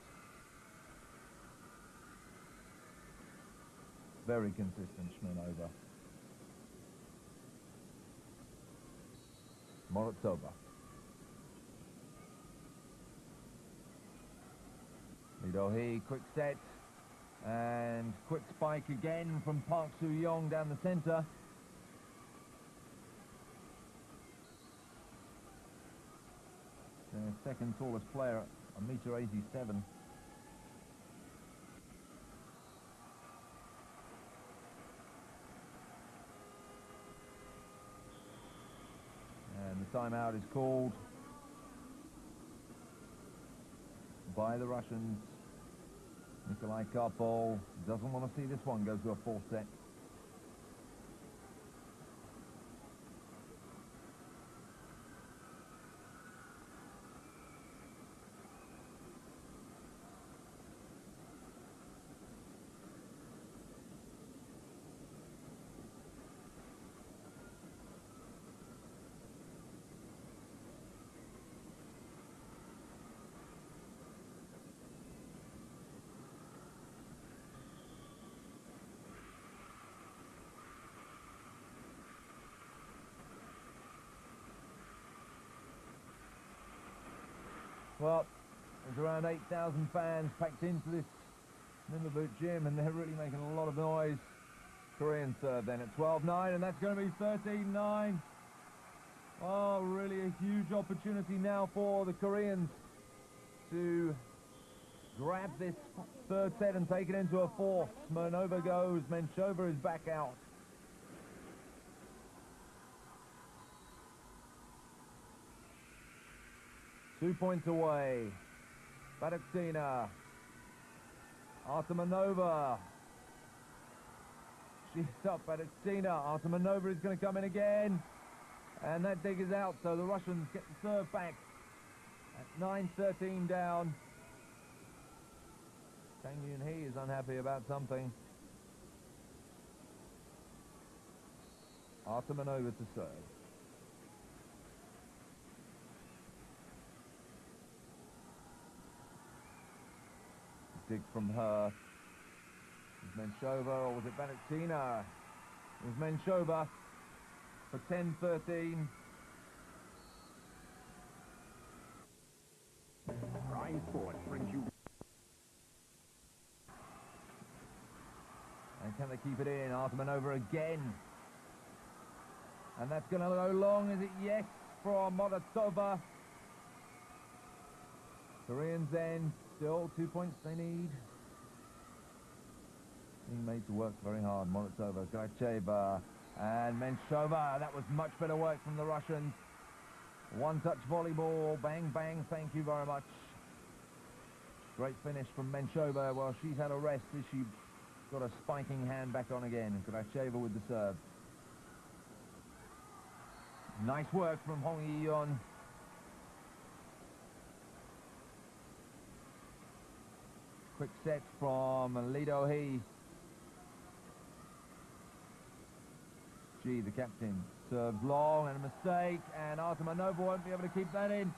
Very consistent, Shmanova. Morozova. Lido-hee, quick set. And quick spike again from Park Soo-young down the centre. Their second tallest player, 1.87 m. And the timeout is called by the Russians. Nikolai Karpol doesn't want to see this one go to a fourth set. Well, there's around 8,000 fans packed into this Nimmerboot gym, and they're really making a lot of noise. Korean serve then at 12-9, and that's going to be 13-9. Oh, really a huge opportunity now for the Koreans to grab this third set and take it into a fourth. Smirnova goes, Menshova is back out. Two points away. Batuktina. Artemanova. She's up, Batuktina. Artemanova is going to come in again. And that dig is out, so the Russians get the serve back at 9-13 down. Chang Yun-hee is unhappy about something. Artemanova to serve. Dig from her. Was Menshova, or was it Batuktina? It was Menshova for 10-13. Prime Sports brings you. And can they keep it in? Artemanova again. And that's going to go long, is it? Yes, from Morozova. Koreans then still 2 points they need. Being made to work very hard. Morozova, Gracheva, and Menshova. That was much better work from the Russians. One-touch volleyball. Bang, bang. Thank you very much. Great finish from Menshova. Well, she's had a rest as she got a spiking hand back on again. Gracheva with the serve. Nice work from Hong Yi-yeon. Quick set from Lee Do-hee. G, the captain, serves long and a mistake, and Artemanova won't be able to keep that in.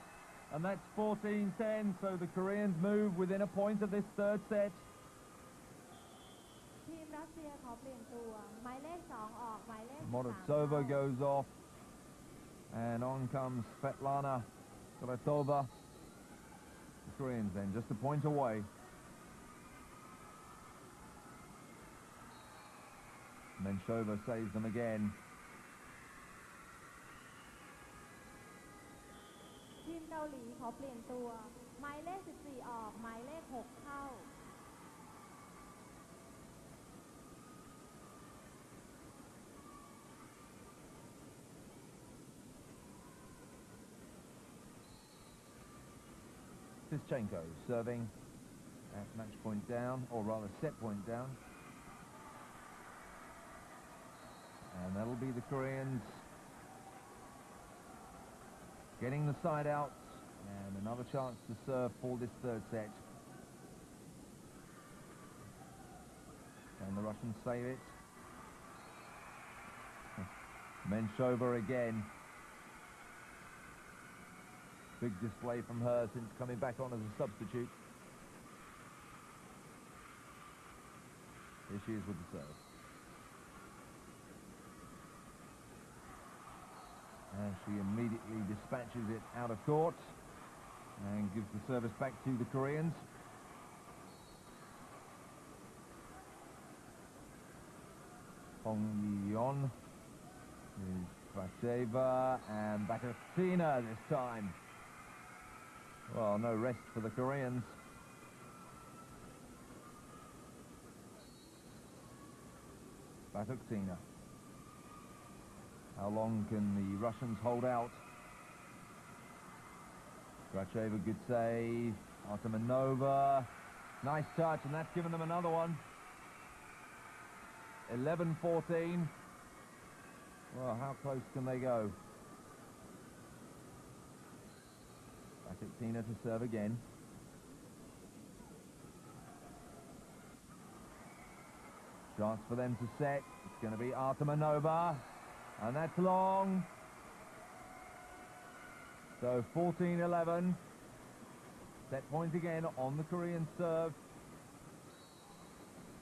And that's 14-10, so the Koreans move within a point of this third set. ทีมรัสเซียขอเปลี่ยนตัวหมายเลข2ออกหมายเลข Morozova goes off, and on comes Svetlana Kuratova. The Koreans then just a point away. Menshova saves them again. ทีมเกาหลีขอเปลี่ยนตัวหมายเลข14ออกหมายเลข6เข้า Tischenko serving at match point down, or rather set point down. And that'll be the Koreans getting the side out, and another chance to serve for this third set. Can the Russians save it? Menshova again. Big display from her since coming back on as a substitute. Here she is with the serve. And she immediately dispatches it out of court and gives the service back to the Koreans. Hong Yi-yeon is Gracheva and Bakatina this time. Well, no rest for the Koreans. Bakatina. How long can the Russians hold out? Gracheva, good save. Artemanova, nice touch, and that's given them another one. 11-14. Well, how close can they go? Bakatina to serve again. Chance for them to set. It's going to be Artemanova. And that's long. So 14-11. Set point again on the Korean serve.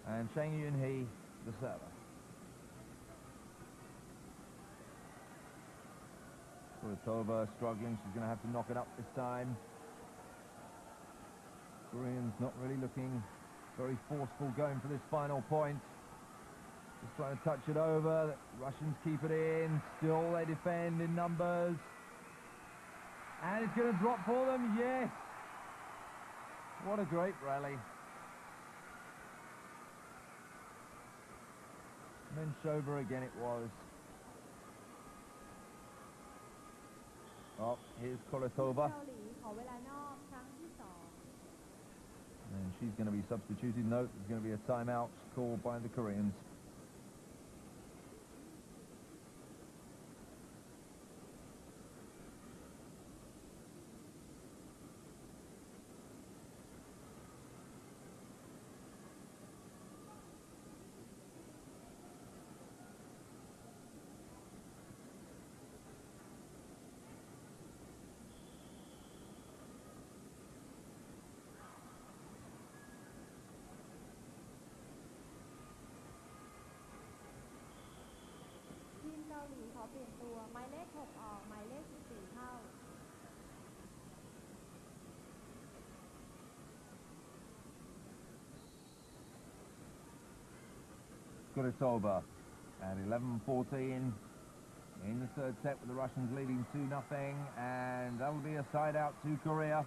And Chang Yun-hee, the server. Kuratova struggling. She's going to have to knock it up this time. Koreans not really looking very forceful going for this final point. Just trying to touch it over. The Russians keep it in. Still they defend in numbers. And it's going to drop for them. Yes. What a great rally. Menshova again it was. Oh, here's Kuratova. And she's going to be substituted. No, there's going to be a timeout called by the Koreans. Kuratova at 11-14 in the third set with the Russians leading 2-0, and that'll be a side out to Korea.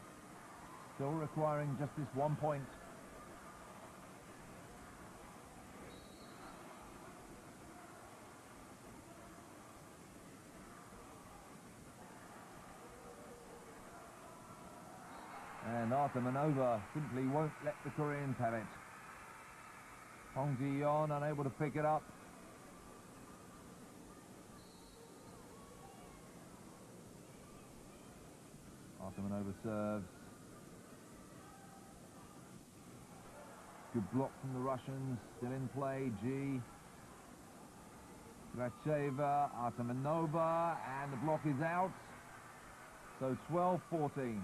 Still requiring just this 1 point. And Artemanova simply won't let the Koreans have it. Hong Ji-yeon unable to pick it up. Artemanova serves. Good block from the Russians. Still in play. G. Gracheva, Artemanova, and the block is out. So 12-14.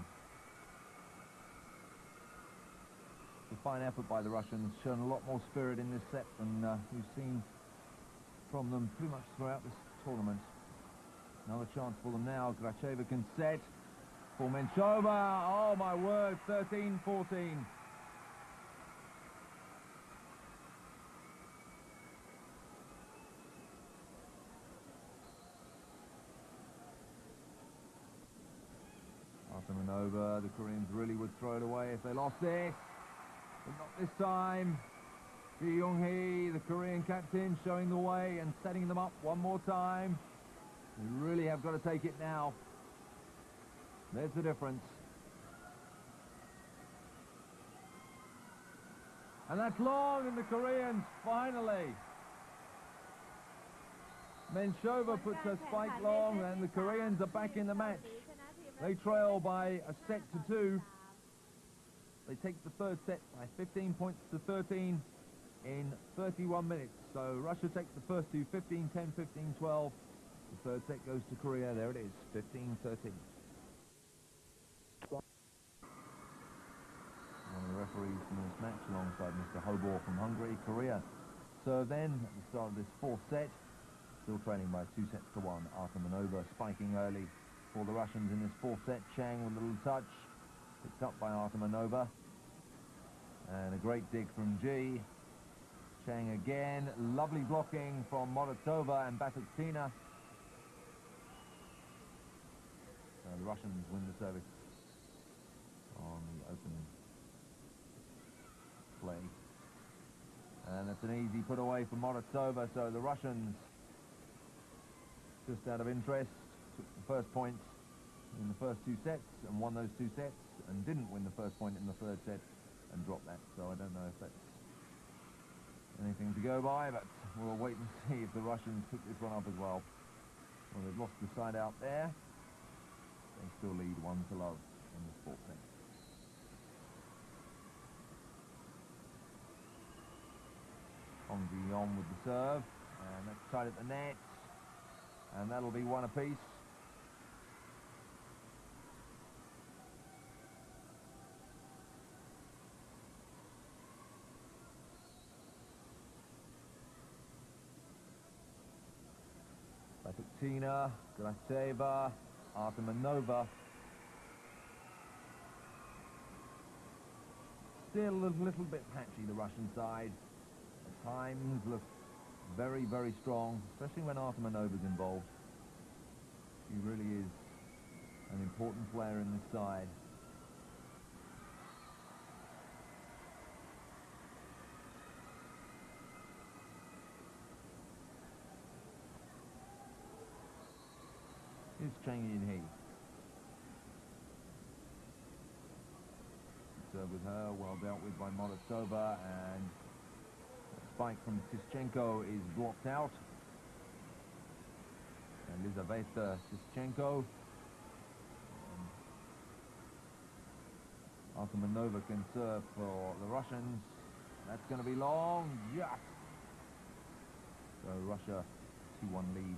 A fine effort by the Russians, shown a lot more spirit in this set than we've seen from them pretty much throughout this tournament. Another chance for them now. Gracheva can set for Menchova. Oh my word, 13-14. Artemanova, the Koreans really would throw it away if they lost this. But not this time. Ji Young-hee, the Korean captain, showing the way and setting them up one more time. They really have got to take it now. There's the difference. And that's long, and the Koreans finally. Menchova puts her spike long, and the Koreans are back in the match. They trail by a set to 2. They take the third set by 15 points to 13 in 31 minutes. So Russia takes the first two, 15-10, 15-12. The third set goes to Korea. There it is, 15-13. One of the referees from this match, alongside Mr. Hobor from Hungary. Korea serve then at the start of this fourth set. Still trailing by 2-1. Artemanova spiking early for the Russians in this fourth set. Chang with a little touch. Picked up by Artemanova. And a great dig from G. Chang again. Lovely blocking from Moratova and Batuktina. The Russians win the service on the opening play. And it's an easy put away for Moratova. So the Russians, just out of interest, took the first point in the first 2 sets and won those 2 sets, and didn't win the first point in the third set and dropped that. So I don't know if that's anything to go by, but we'll wait and see if the Russians pick this one up as well. Well, they've lost the side out there. They still lead 1-0 in this fourth set. Hong Ji-yeon with the serve, and that's tight at the net, and that'll be one apiece. Batuktina, Gracheva, Artemanova. Still a little bit patchy, the Russian side. At times look very, very strong, especially when Artemanova's involved. She really is an important player in this side. Here's Chang Yin-hee. Serve with her, well dealt with by Moratova, and a spike from Tischenko is blocked out. Elizaveta Tischenko. Artemanova can serve for the Russians. That's going to be long, yes! So Russia 2-1 lead.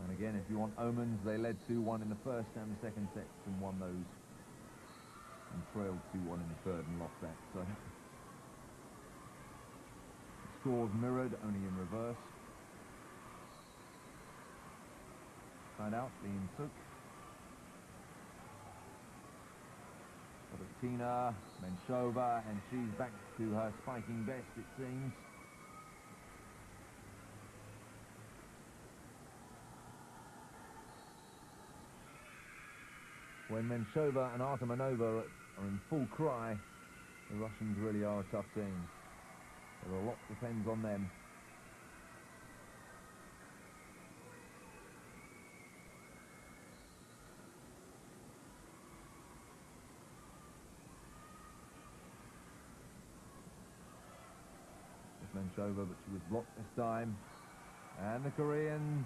And again, if you want omens, they led 2-1 in the first and the second sets and won those. And trailed 2-1 in the third and lost that. So scores mirrored, only in reverse. Side out, Lee Suk. Batuktina, Menchova, and she's back to her spiking best, it seems. when Menshova and Artemanova are in full cry, the Russians really are a tough team. But a lot depends on them. Menshova, but she was blocked this time. And the Koreans.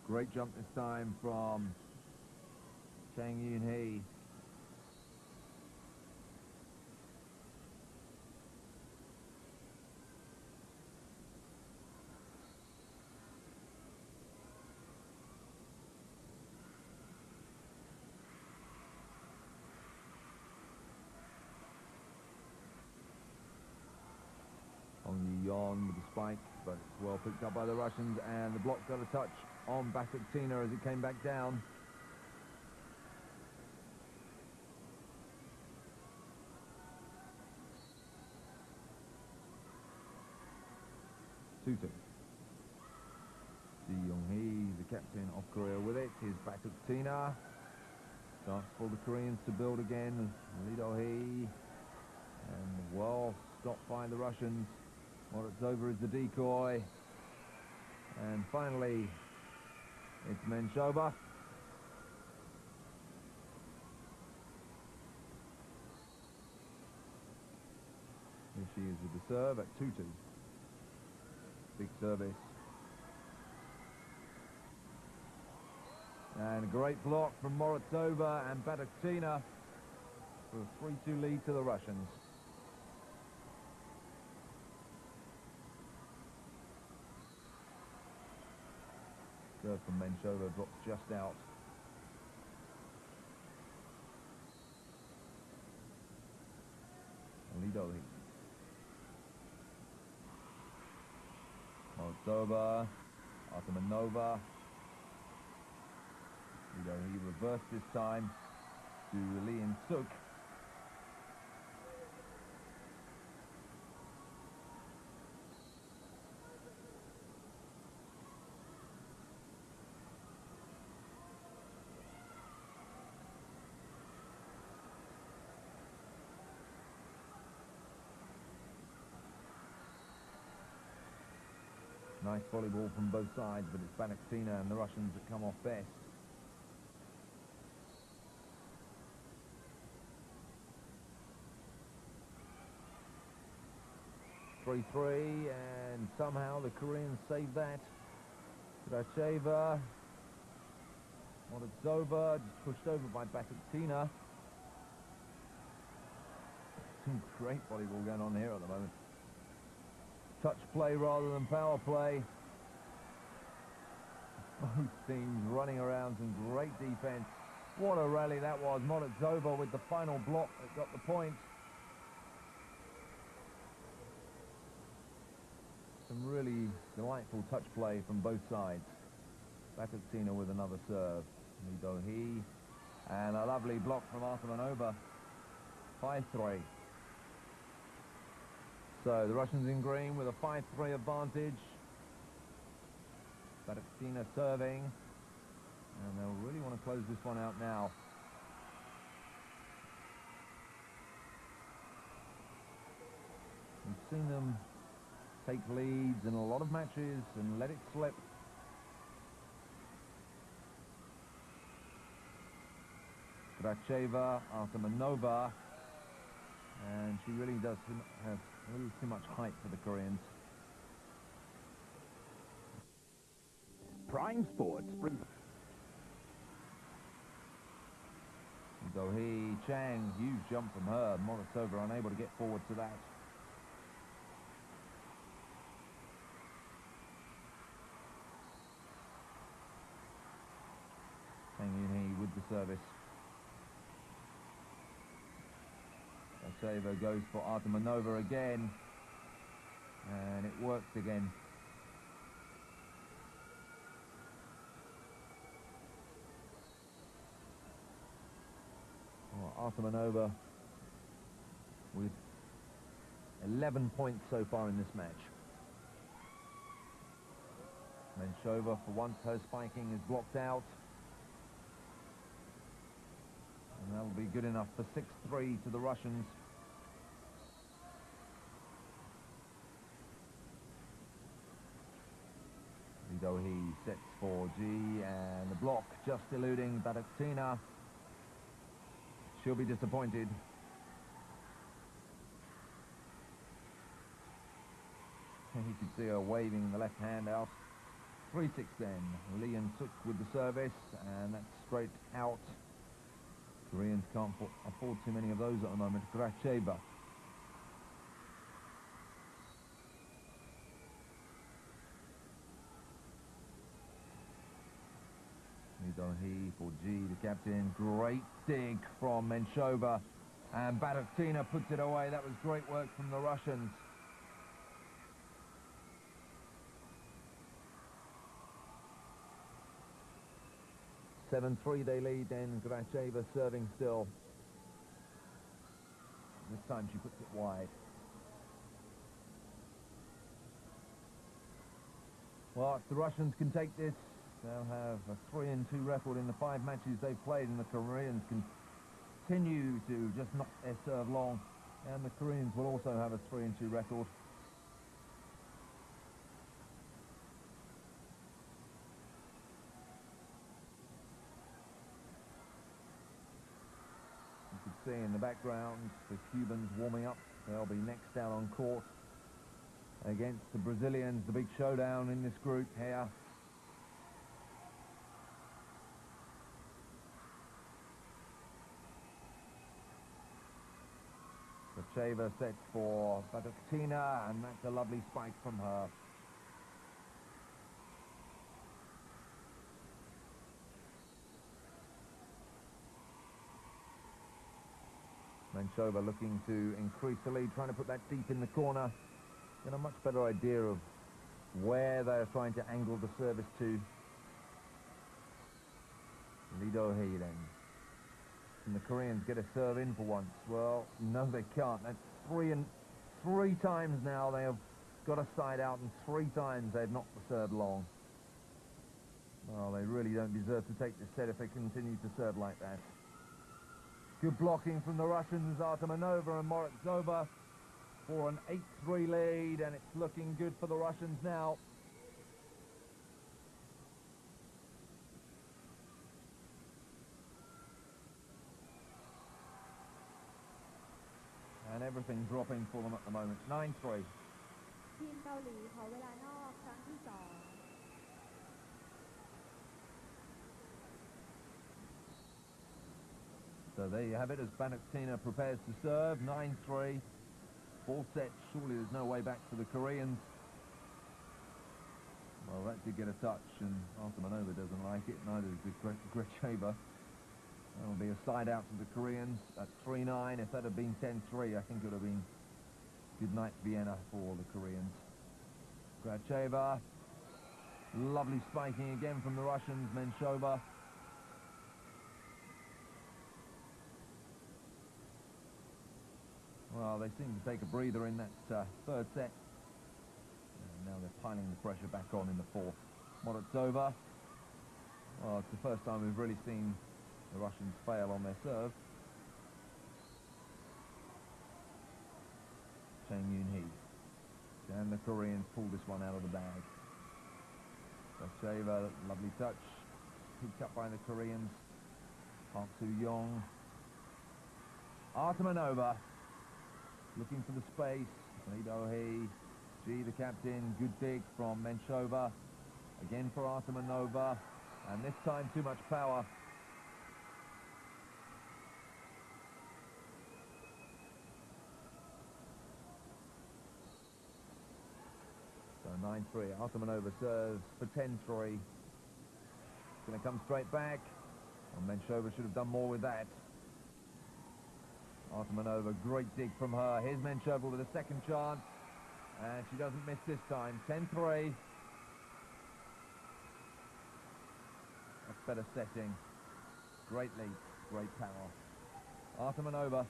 Great jump this time from Chang Yoon-hee. Hong Yi-yeon with the spike, but it's well picked up by the Russians, and the block got a touch on Batuktina as it came back down. Ji Young-hee, the captain of Korea, with it. Here's Batuktina. Chance for the Koreans to build again. Lee Do-hee. And well stopped by the Russians. Morozova is the decoy. And finally, it's Menshova. Here she is with the serve at 2-2. Big service. And a great block from Morozova and Batuktina for a 3-2 lead to the Russians. Serve from Menshova drops just out. Lee Do-hee. Morozova, Artemanova. Lee Do-hee reversed this time to Lee In-suk. Nice volleyball from both sides, but it's Batuktina and the Russians that come off best. Three, and somehow the Koreans saved that. Gracheva, Morozova, just pushed over by Batuktina. Some great volleyball going on here at the moment. Touch play rather than power play. Both teams running around, some great defense. What a rally that was. Morozova with the final block that got the point. Some really delightful touch play from both sides. Batuktina with another serve. Lee Do-hee. And a lovely block from Artemanova. 5-3. So the Russians in green with a 5-3 advantage. Batuktina serving. And they'll really want to close this one out now. We've seen them take leads in a lot of matches and let it slip. Gracheva, Artemanova. And she really does have a little too much height for the Koreans. Prime Sports brings... Do-hee, Chang, huge jump from her. Morozova unable to get forward to that. Chang Yoon-hee with the service. Gracheva goes for Artemanova again, and it works again. Well, Artemanova with 11 points so far in this match. Menshova, for once, her spiking is blocked out. And that will be good enough for 6-3 to the Russians. He sets for G, and the block just eluding Badakhtina. She'll be disappointed. And you can see her waving the left hand out. 3-6 then. Lee and Suk with the service, and that's straight out. Koreans can't afford too many of those at the moment. Gracheva. He for G, the captain. Great dig from Menshova, and Badakhtina puts it away. That was great work from the Russians. (7-3) they lead, then Gracheva serving still. This time she puts it wide. Well, if the Russians can take this, they'll have a 3-2 record in the 5 matches they've played, and the Koreans continue to just knock their serve long, and the Koreans will also have a 3-2 record. You can see in the background the Cubans warming up. They'll be next out on court against the Brazilians, the big showdown in this group here. Gracheva sets for Badakhtina, and that's a lovely spike from her. Menshova looking to increase the lead, trying to put that deep in the corner. Get a much better idea of where they're trying to angle the service to. Lee Do-hee then. Can the Koreans get a serve in for once? Well, no, they can't. That's three times now they have got a side out, and 3 times they've knocked the serve long. Well, they really don't deserve to take this set if they continue to serve like that. Good blocking from the Russians, Artemanova and Morozova, for an 8-3 lead, and it's looking good for the Russians now. And everything dropping for them at the moment. 9-3. ทีมเกาหลีขอเวลานอกครั้งที่ 2 So there you have it, as Badakhtina prepares to serve. 9-3. 4 sets. Surely there's no way back for the Koreans. Well, that did get a touch, and Artemanova doesn't like it. Neither does Gracheva. That'll be a side out to the Koreans at 3-9. If that had been 10-3, I think it would have been good night Vienna for the Koreans. Gracheva. Lovely spiking again from the Russians. Menshova. Well, they seem to take a breather in that 3rd set. And now they're piling the pressure back on in the 4th. Morozova. Well, it's the first time we've really seen the Russians fail on their serve. Chang Yoon-hee. And the Koreans pull this one out of the bag. Gracheva, lovely touch. Picked up by the Koreans. Park Soo-young. Artemanova. Looking for the space. Lee Do-hee. G, the captain. Good dig from Menshova. Again for Artemanova. And this time too much power. So 9-3. Artemanova serves for 10-3. It's going to come straight back. Well, Menshova should have done more with that. Artemanova, great dig from her. Here's Menshova with a second chance. And she doesn't miss this time. 10-3. That's better setting. Great lead, great power. Artemanova.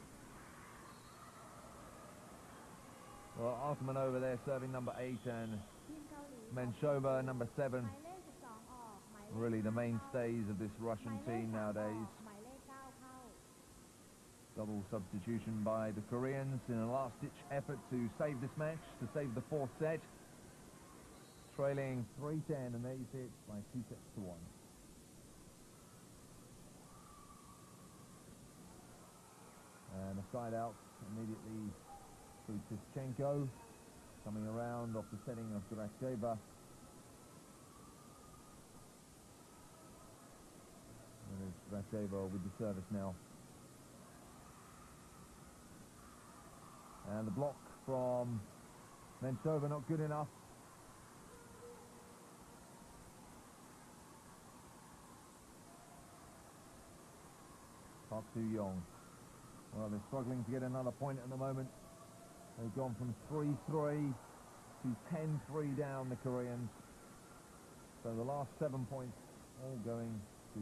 Well, Artemanova there serving number 8, and ทีมเกาหลี Menshova, number 7, หมายเลข12ออกหมายเลข really the 5 mainstays of this หมาย Russian เลข team 3 nowadays. หมายเลข9เข้า Double substitution by the Koreans in a last-ditch effort to save this match, to save the 4th set. Trailing 3-10, and there you see it by 2 sets to 1. And a side out immediately to Tischenko, coming around off the setting of Gracheva. And it's Gracheva with the service now. And the block from Menshova not good enough. Park Soo-young. Well, they're struggling to get another point at the moment. They've gone from 3-3 to 10-3 down, the Koreans. So the last 7 points all going to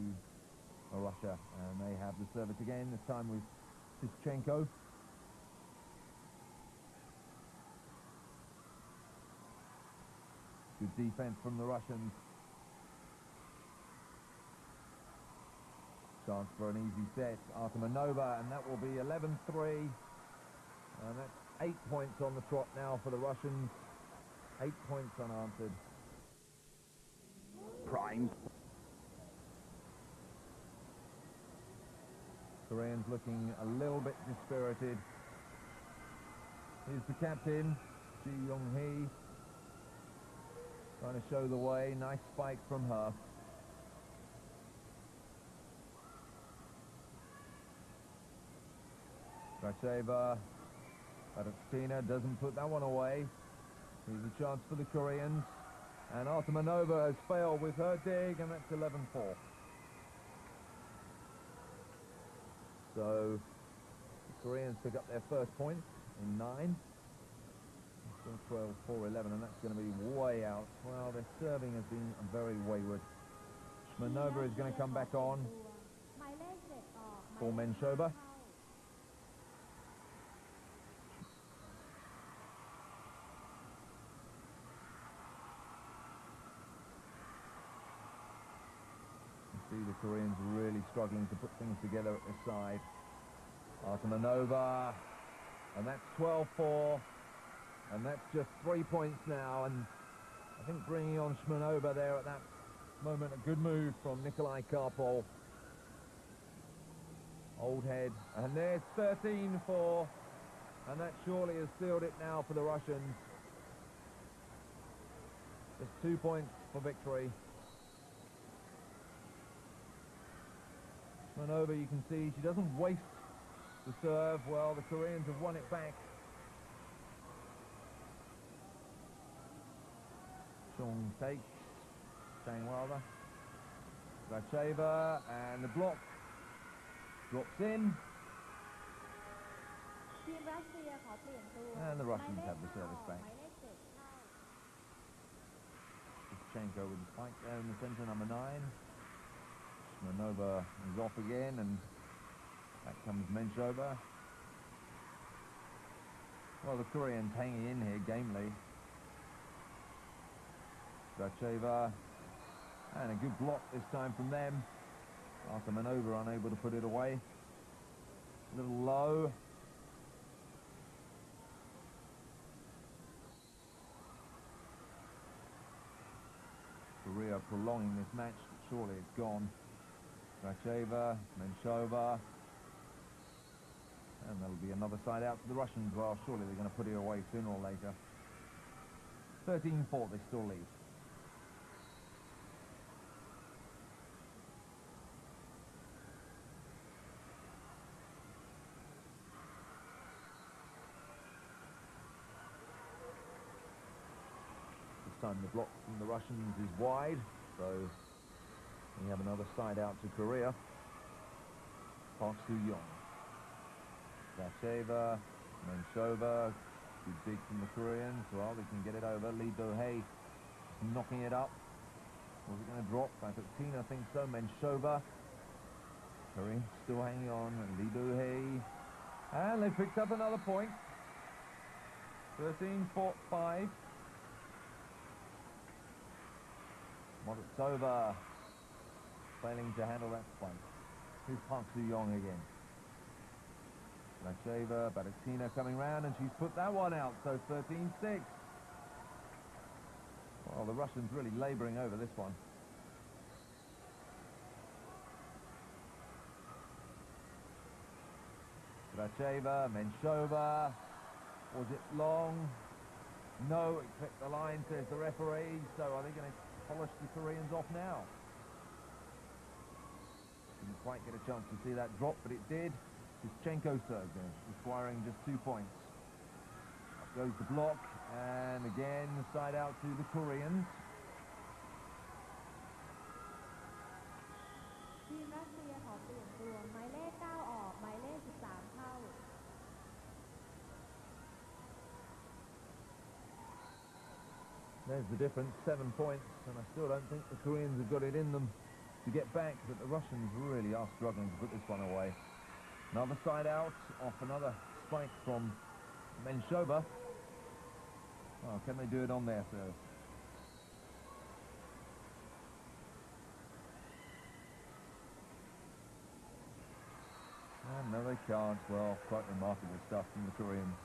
Russia. And they have the service again, this time with Tischenko. Good defense from the Russians. Chance for an easy set. Artemanova, and that will be 11-3. And that's 8 points on the trot now for the Russians. 8 points unanswered. Prime. Koreans looking a little bit dispirited. Here's the captain, Ji Young-hee, trying to show the way. Nice spike from her. Gracheva, Barutina doesn't put that one away. Here's a chance for the Koreans. And Artemanova has failed with her dig, and that's 11-4. So the Koreans pick up their first point in 9. Still 12-4-11, and that's going to be way out. Well, their serving has been very wayward. Shmanova is going to come back on หมายเลข7ออกหมาย for เลข Menshova. เข้า You see the Koreans really struggling to put things together at this side. Artemanova, and that's 12-4, and that's just 3 points now, and I think bringing on Shmanova there at that moment, a good move from Nikolai Karpov. Old head, and there's 13-4, and that surely has sealed it now for the Russians. Just 2 points for victory. Shmanova, you can see, she doesn't waste the serve. Well, the Koreans have won it back. Chung takes, staying rather. Gracheva, and the block drops in. ทีมรัสเซียขอเปลี่ยนตัว And the หมาย Russians เลข have the 5 service ออกห back. มายเลข7เข้า Tischenko with the spike there in the centre, number 9. Shmanova is off again, and back comes Menshova. Well, the Koreans hanging in here gamely. Gracheva, and a good block this time from them. Artemanova unable to put it away. A little low. Korea prolonging this match, but surely it's gone. Gracheva, Menshova, and there'll be another side out to the Russians. Well, surely they're going to put it away sooner or later. 13-4, they still lead. This time the block from the Russians is wide, so we have another side out to Korea. Park Soo-young. Gracheva, Menshova, good dig from the Koreans. Well, they can get it over. Lee Do-hei knocking it up. Was it going to drop? Tina thinks so. Menshova. Korea still hanging on. And Lee Do-hei. And they picked up another point. 13-5. Moldova failing to handle that spike. Here's Park Soo-young again. Lacheva, Baratina coming round, and she's put that one out, so 13-6. Well, the Russians really labouring over this one. Lacheva, Menshova. Was it long? No, it clipped the line, says the referee, so are they going to polish the Koreans off now? Didn't quite get a chance to see that drop, but it did. Tischenko served in, requiring just 2 points. Up goes the block, and again, side out to the Koreans. ทีมรัสเซียขอเปลี่ยนตัวหมายเลข 9 ออกหมายเลข 13 เข้า There's the difference, 7 points, and I still don't think the Koreans have got it in them to get back, but the Russians really are struggling to put this one away. Another side out, off another spike from Menshova. Oh, can they do it on their serve? And no, they can't. Well, quite remarkable stuff from the Koreans.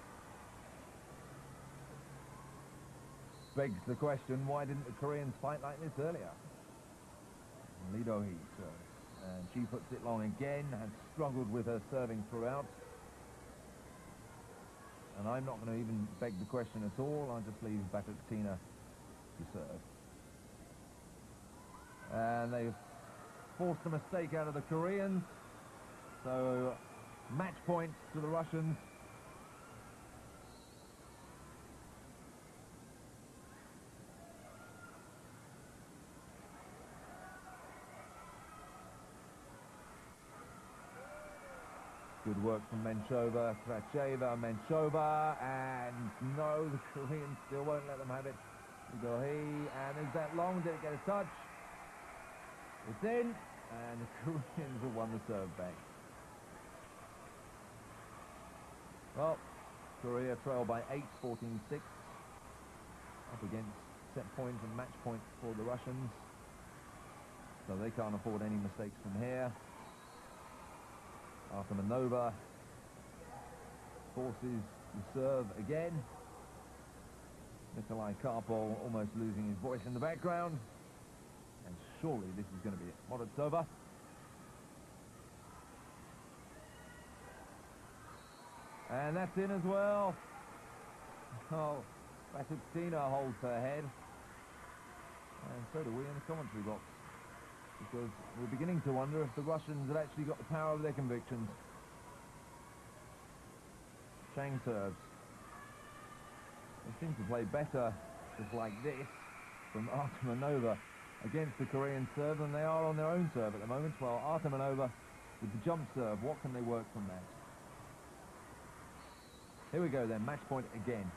Begs the question, why didn't the Koreans fight like this earlier? Lee Do-hee serves, and she puts it long again, has struggled with her serving throughout. And I'm not going to even beg the question at all, I'll just leave Baratina to serve. And they've forced a mistake out of the Koreans, so match points to the Russians. Good work from Menshova, Kracheva, Menshova, and no, the Koreans still won't let them have it. Do-hee, and is that long? Did it get a touch? It's in, and the Koreans have won the serve back. Well, Korea trail by 8, 14-6. Up against set points and match points for the Russians. So they can't afford any mistakes from here. Artemanova forces the serve again. Nikolai Karpov almost losing his voice in the background. And surely this is going to be it. Moldova. And that's in as well. Oh, Baratina holds her head. And so do we in the commentary box. Because we're beginning to wonder if the Russians have actually got the power of their convictions. Chang serves. They seem to play better just like this from Artemanova against the Korean serve than they are on their own serve at the moment. Well, Artemanova with the jump serve, what can they work from that? Here we go then, match point again.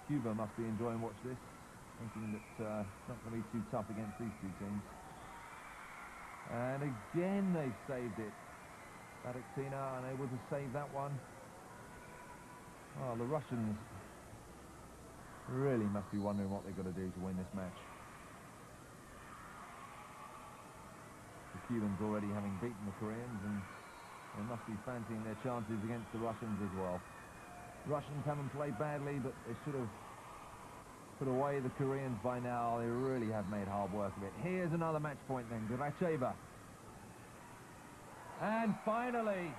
Cuba must be enjoying watch this, thinking that it's not going to be too tough against these two teams. And again they've saved it. Baratina unable to save that one. Oh, the Russians really must be wondering what they've got to do to win this match. The Cubans already having beaten the Koreans, and they must be fancying their chances against the Russians as well. Russians haven't played badly, but they should have put away the Koreans by now. They really have made hard work of it. Here's another match point then, Gracheva. And finally,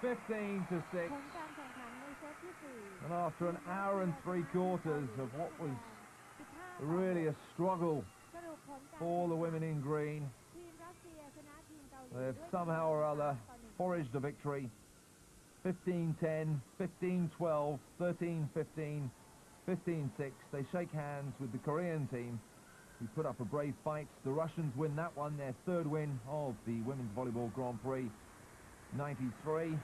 15-6. ผลการแข่งขันในเซตที่ 4 And after an hour and 3/4 of what was really a struggle สรุปผลการ for the women in green, ทีมรัสเซียชนะทีมเกาหลี they've ด้วย somehow or other ต่อ1 foraged a victory. 15-10, 15-12, 13-15, 15-6. They shake hands with the Korean team, who put up a brave fight. The Russians win that one, their third win of the Women's Volleyball Grand Prix 93.